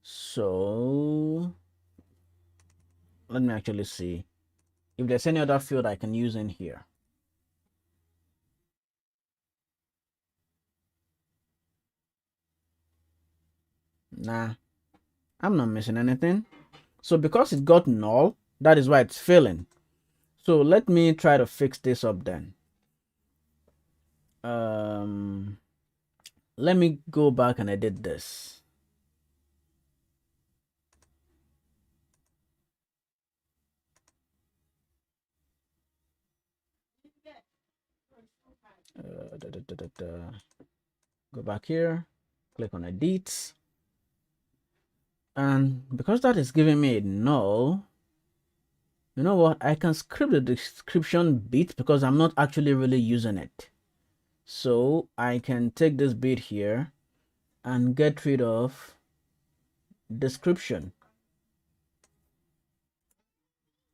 So let me actually see if there's any other field I can use in here. Nah, I'm not missing anything. So because it got null, that is why it's failing. So let me try to fix this up then. Let me go back and edit this. Go back here, click on edit. And because that is giving me a null, you know what? I can script the description bit because I'm not actually really using it. So I can take this bit here and get rid of description.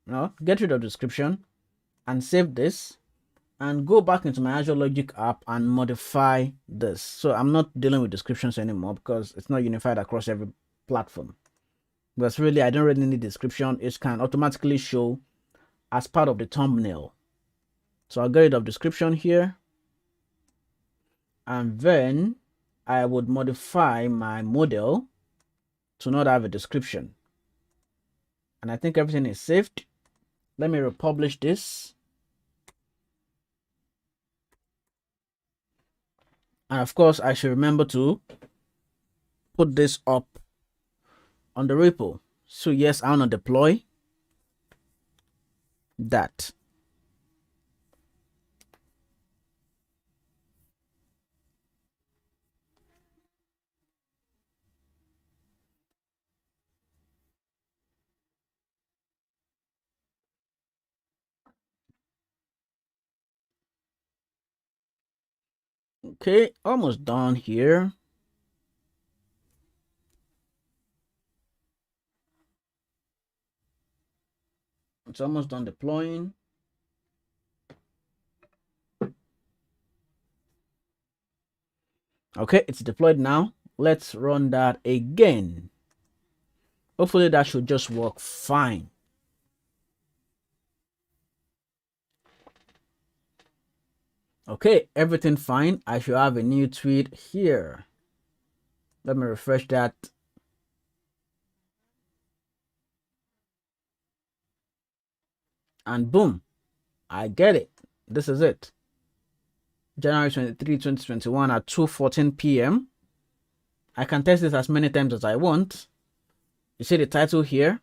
No, get rid of description and save this and go back into my Azure Logic app and modify this. So I'm not dealing with descriptions anymore because it's not unified across every platform. Because really, I don't really need description. It can automatically show as part of the thumbnail. So I'll get rid of description here. And then I would modify my model to not have a description. And I think everything is saved. Let me republish this. And of course, I should remember to put this up on the repo. So yes, I want to deploy that. Okay, almost done here. It's almost done deploying. Okay, it's deployed now. Let's run that again. Hopefully that should just work fine. Okay, everything fine. I should have a new tweet here. Let me refresh that. And boom, I get it. This is it. January 23, 2021 at 2:14 p.m. I can test this as many times as I want. You see the title here.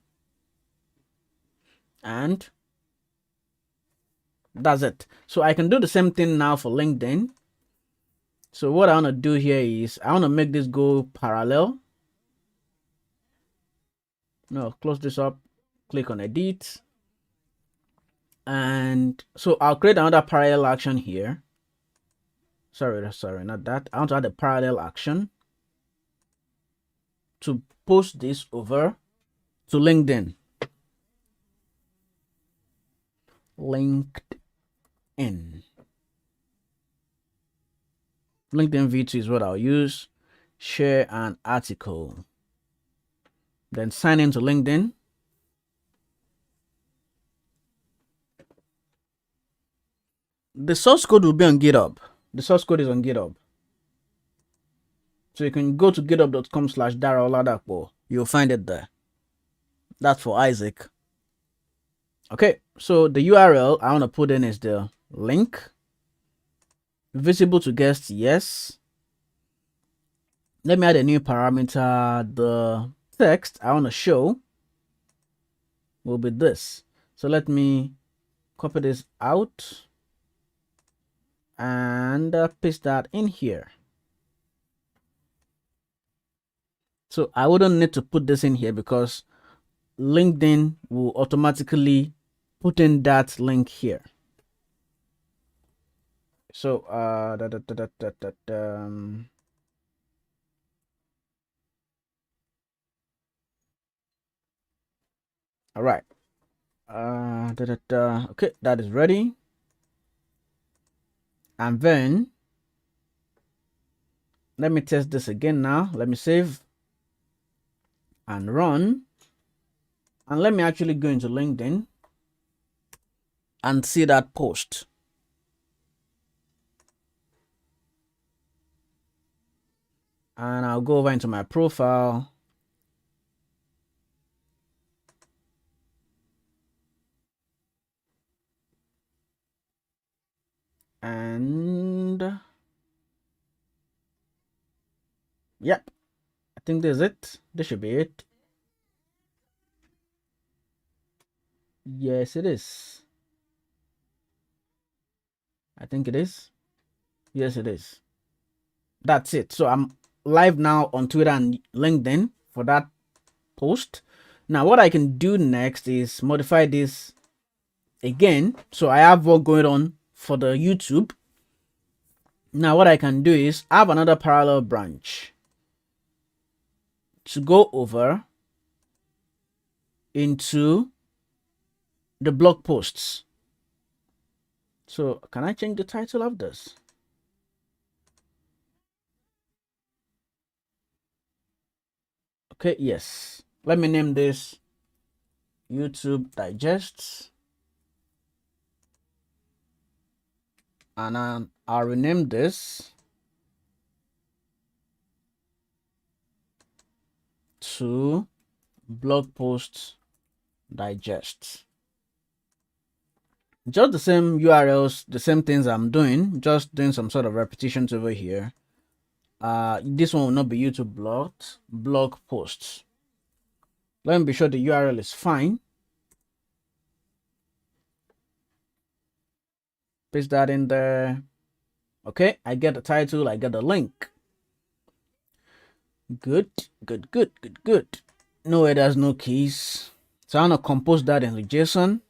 And that's it. So I can do the same thing now for LinkedIn. So what I want to do here is I want to make this go parallel. No, close this up, click on edit. And so I'll create another parallel action here. Sorry, not that. I want to add a parallel action to post this over to LinkedIn. LinkedIn V2 is what I'll use. Share an article. Then sign into LinkedIn. The source code will be on GitHub. The source code is on GitHub. So you can go to github.com/Dara-Oladapo. You'll find it there. That's for Isaac. Okay, so the URL I want to put in is the link. Visible to guests, yes. Let me add a new parameter. The text I want to show will be this. So let me copy this out and paste that in here. So I wouldn't need to put this in here because LinkedIn will automatically put in that link here. So all right. Okay, that is ready. And then let me test this again now. Let me save and run. And let me actually go into LinkedIn and see that post. And I'll go over into my profile. And yep, I think this is it. This should be it. Yes, it is. I think it is. Yes, it is. That's it. So I'm live now on Twitter and LinkedIn for that post. Now what I can do next is modify this again. So I have work going on for the YouTube. Now what I can do is I have another parallel branch to go over into the blog posts. So can I change the title of this? Okay, yes. Let me name this YouTube Digests. And I'll rename this to blog posts digest. Just the same URLs, the same things I'm doing, just doing some sort of repetitions over here. This one will not be YouTube blog posts. Let me be sure the URL is fine. Paste that in there. Okay, I get the title, I get the link. Good, good, good, good, good. No headers, no keys. So I'm gonna compose that into JSON.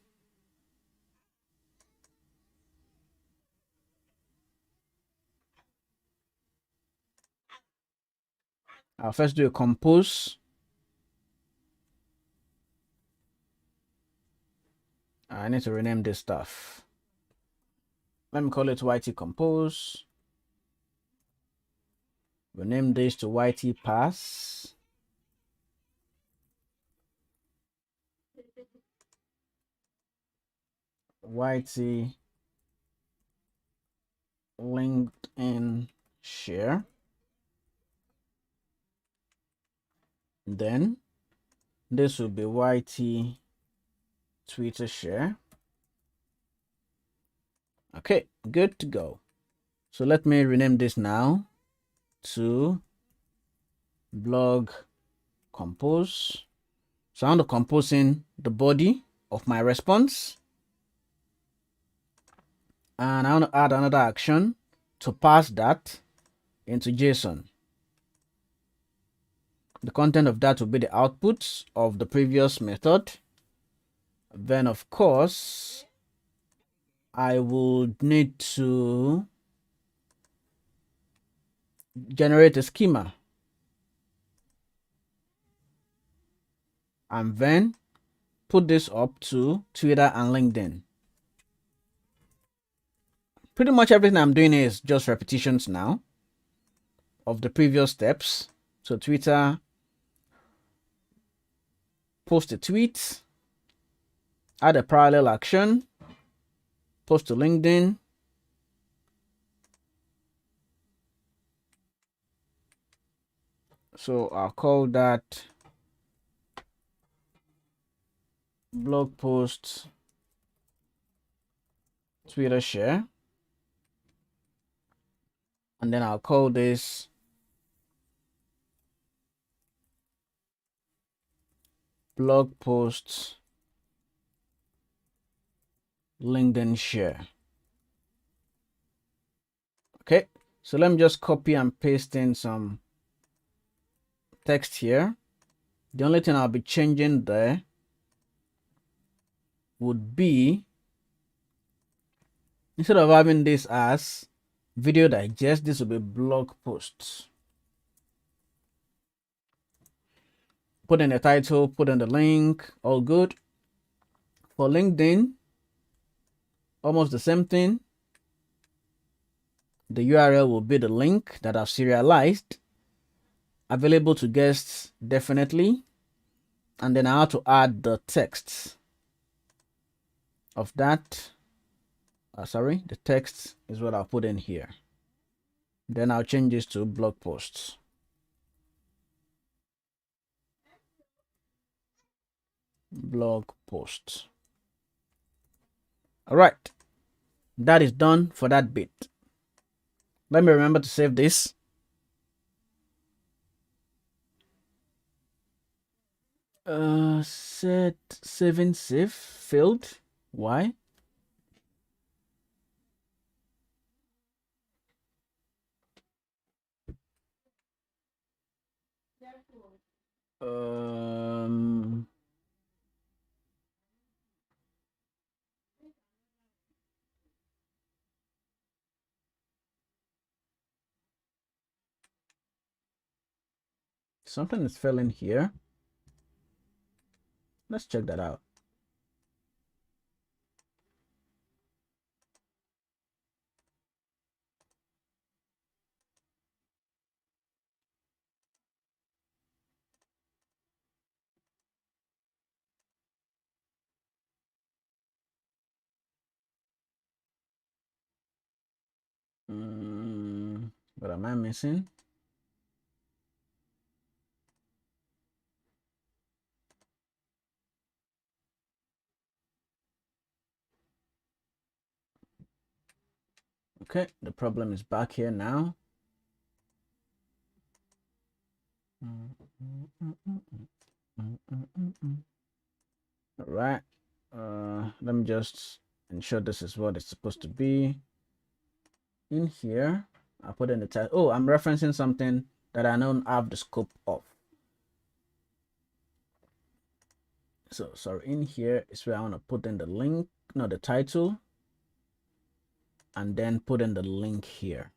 I'll first do a compose. I need to rename this stuff. Let me call it YT compose. Rename this to YT pass. YT LinkedIn share. Then this will be YT Twitter share. Okay, good to go. So let me rename this now to blog compose. So I'm composing the body of my response. And I want to add another action to pass that into JSON. The content of that will be the outputs of the previous method. Then, of course, I would need to generate a schema. And then put this up to Twitter and LinkedIn. Pretty much everything I'm doing is just repetitions now of the previous steps. So Twitter, post a tweet, add a parallel action, post to LinkedIn, so I'll call that blog post Twitter share, and then I'll call this blog post LinkedIn share. Okay, so let me just copy and paste in some text here. The only thing I'll be changing there would be, instead of having this as video digest, this will be blog posts. Put in the title, put in the link, all good. For LinkedIn, almost the same thing. The URL will be the link that I've serialized. Available to guests, definitely. And then I have to add the text of that. The text is what I'll put in here. Then I'll change this to blog posts. Blog posts. All right. That is done for that bit. Let me remember to save this. Set saving save failed. Why? Something is failing here. Let's check that out. What am I missing? Okay, the problem is back here now. right. Let me just ensure this is what it's supposed to be. In here, I put in the title. Oh, I'm referencing something that I don't have the scope of. So sorry, in here is where I want to put in the link, no, the title, and then put in the link here.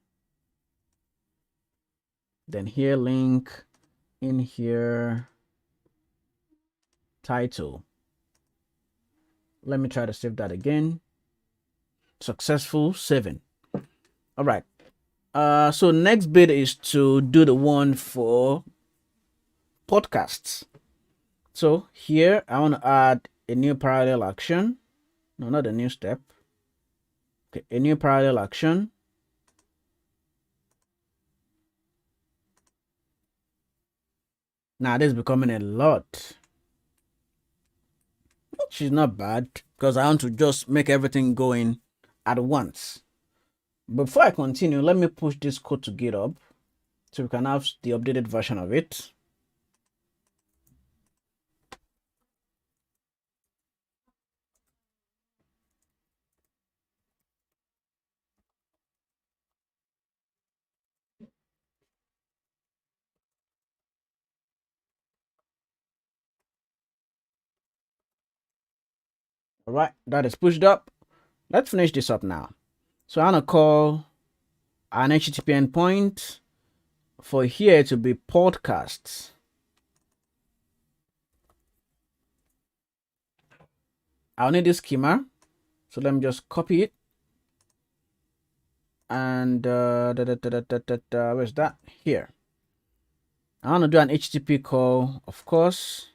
Then here, link, in here, title. Let me try to save that again. Successful saving. All right. So next bit is to do the one for podcasts. So here I want to add a new parallel action. No, not a new step. Okay, a new parallel action. Now this is becoming a lot, which is not bad because I want to just make everything going at once. Before I continue, let me push this code to GitHub so we can have the updated version of it. All right, that is pushed up. Let's finish this up now. So I'm gonna call an HTTP endpoint for here to be podcasts. I'll need this schema. So let me just copy it. And where's that? Here. I want to do an HTTP call, of course.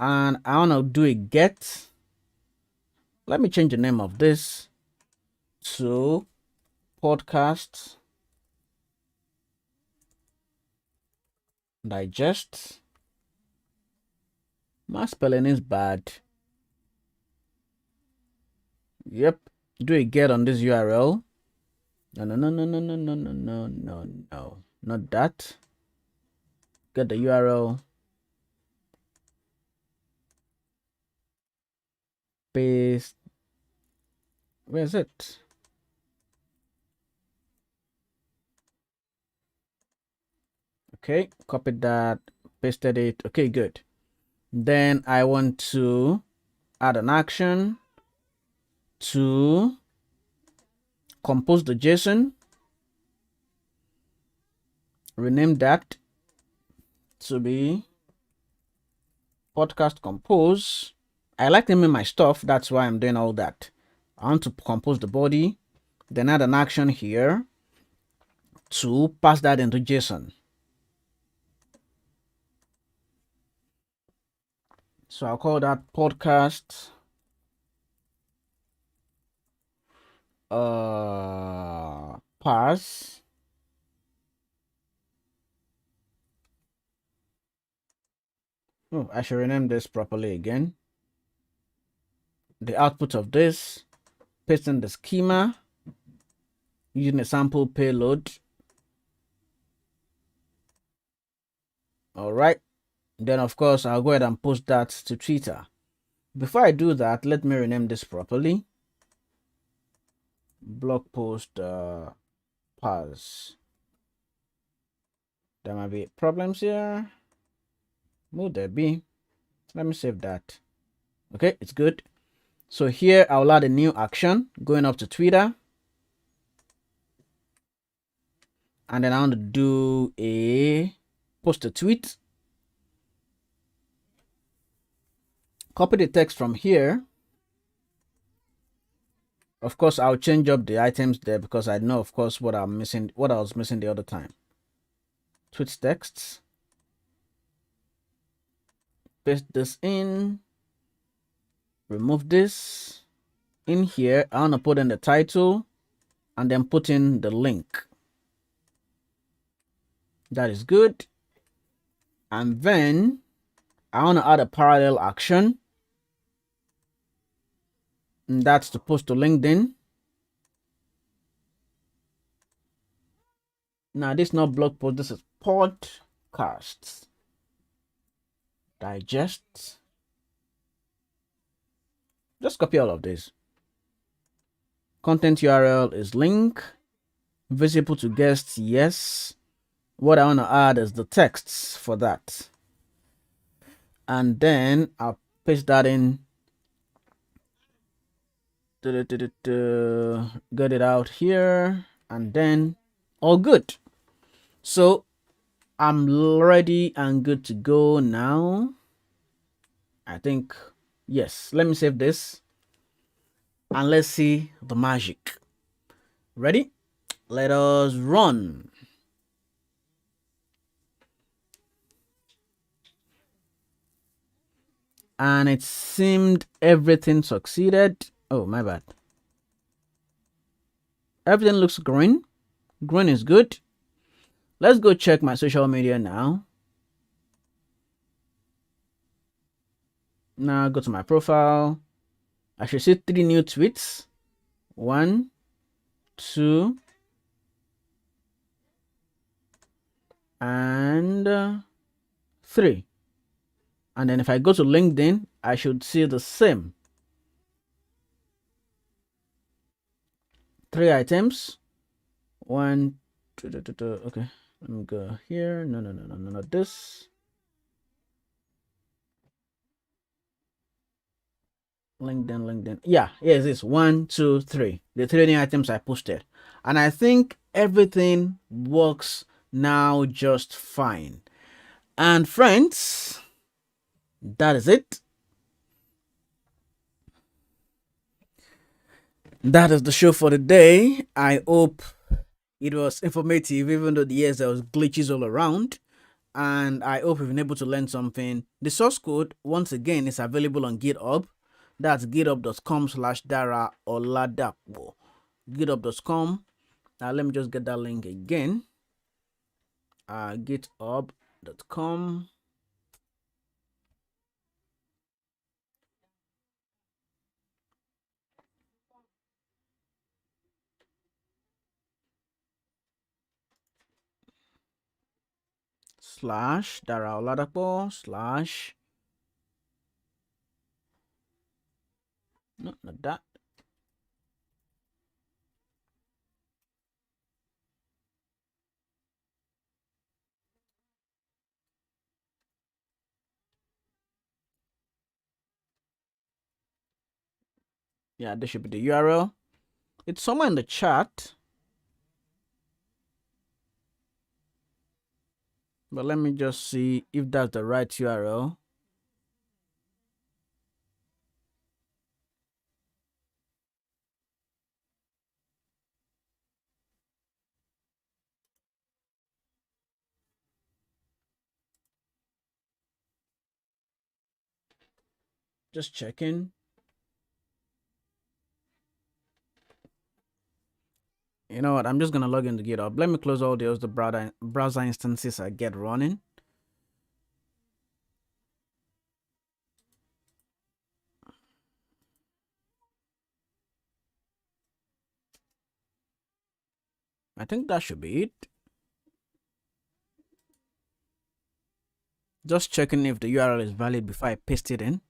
And I want to do a get. Let me change the name of this to podcast digest. My spelling is bad. Yep. Do a get on this URL. No. Not that. Get the URL. Paste. Where is it? Okay, copied that, pasted it. Okay, good. Then I want to add an action to compose the JSON. Rename that to be podcast compose. I like naming my stuff. That's why I'm doing all that. I want to compose the body. Then add an action here to pass that into JSON. So I'll call that podcast parse. Oh, I should rename this properly again. The output of this, paste in the schema using a sample payload. All right. Then, of course, I'll go ahead and post that to Twitter. Before I do that, let me rename this properly. Blog post parse. There might be problems here. Will there be? Let me save that. Okay, it's good. So here I'll add a new action going up to Twitter. And then I want to do a post a tweet. Copy the text from here. Of course, I'll change up the items there because I know, of course, what I'm missing, what I was missing the other time. Tweet texts. Paste this in. Remove this. In here, I want to put in the title and then put in the link. That is good. And then I want to add a parallel action. And that's to post to LinkedIn. Now, this is not blog post, this is podcasts. Digest. Just copy all of this. Content URL is link. Visible to guests, yes. What I want to add is the texts for that. And then I'll paste that in. Get it out here. And then all good. So I'm ready and good to go now. I think, yes. Let me save this. And let's see the magic. Ready? Let us run. And it seemed everything succeeded. Oh, my bad. Everything looks green. Green is good. Let's go check my social media now. Now go to my profile. I should see 3 new tweets. 1, 2, and 3. And then if I go to LinkedIn, I should see the same. 3 items. 1, 2, 2, 2, 2. Okay, let me go here. No, not this. LinkedIn. Yeah, here's this 1, 2, 3. The 3 new items I posted. And I think everything works now just fine. And friends, that is it. That is the show for the day. I hope it was informative, even though yes, there was glitches all around. And I hope you've been able to learn something. The source code, once again, is available on GitHub. That's github.com/Dara Oladapo. github.com. Let me just get that link again. github.com. /Dara Oladapo / no, not that. Yeah, this should be the URL. It's somewhere in the chat. But let me just see if that's the right URL. Just checking. You know what? I'm just gonna log into GitHub. Let me close all the other browser instances I get running. I think that should be it. Just checking if the URL is valid before I paste it in.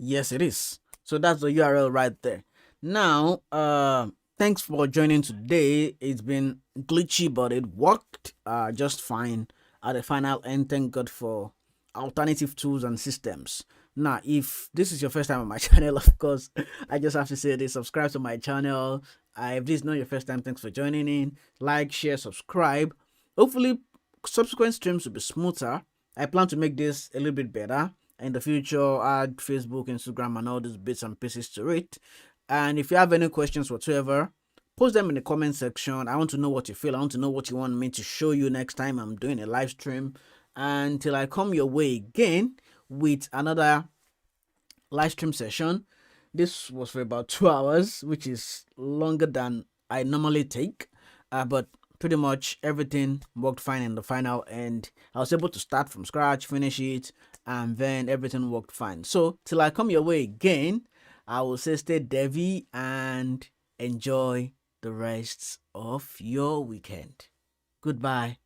Yes, it is. So that's the URL right there. Now, thanks for joining today. It's been glitchy, but it worked just fine at the final end. Thank God for alternative tools and systems. Now, if this is your first time on my channel, of course, I just have to say this: subscribe to my channel. If this is not your first time, thanks for joining in. Like, share, subscribe. Hopefully, subsequent streams will be smoother. I plan to make this a little bit better in the future. Add Facebook, Instagram, and all these bits and pieces to it. And if you have any questions whatsoever, post them in the comment section. I want to know what you feel. I want to know what you want me to show you next time I'm doing a live stream. Until I come your way again with another live stream session. This was for about 2 hours, which is longer than I normally take. But pretty much everything worked fine in the final end. I was able to start from scratch, finish it, and then everything worked fine. So till I come your way again, I will say stay devy and enjoy the rest of your weekend. Goodbye.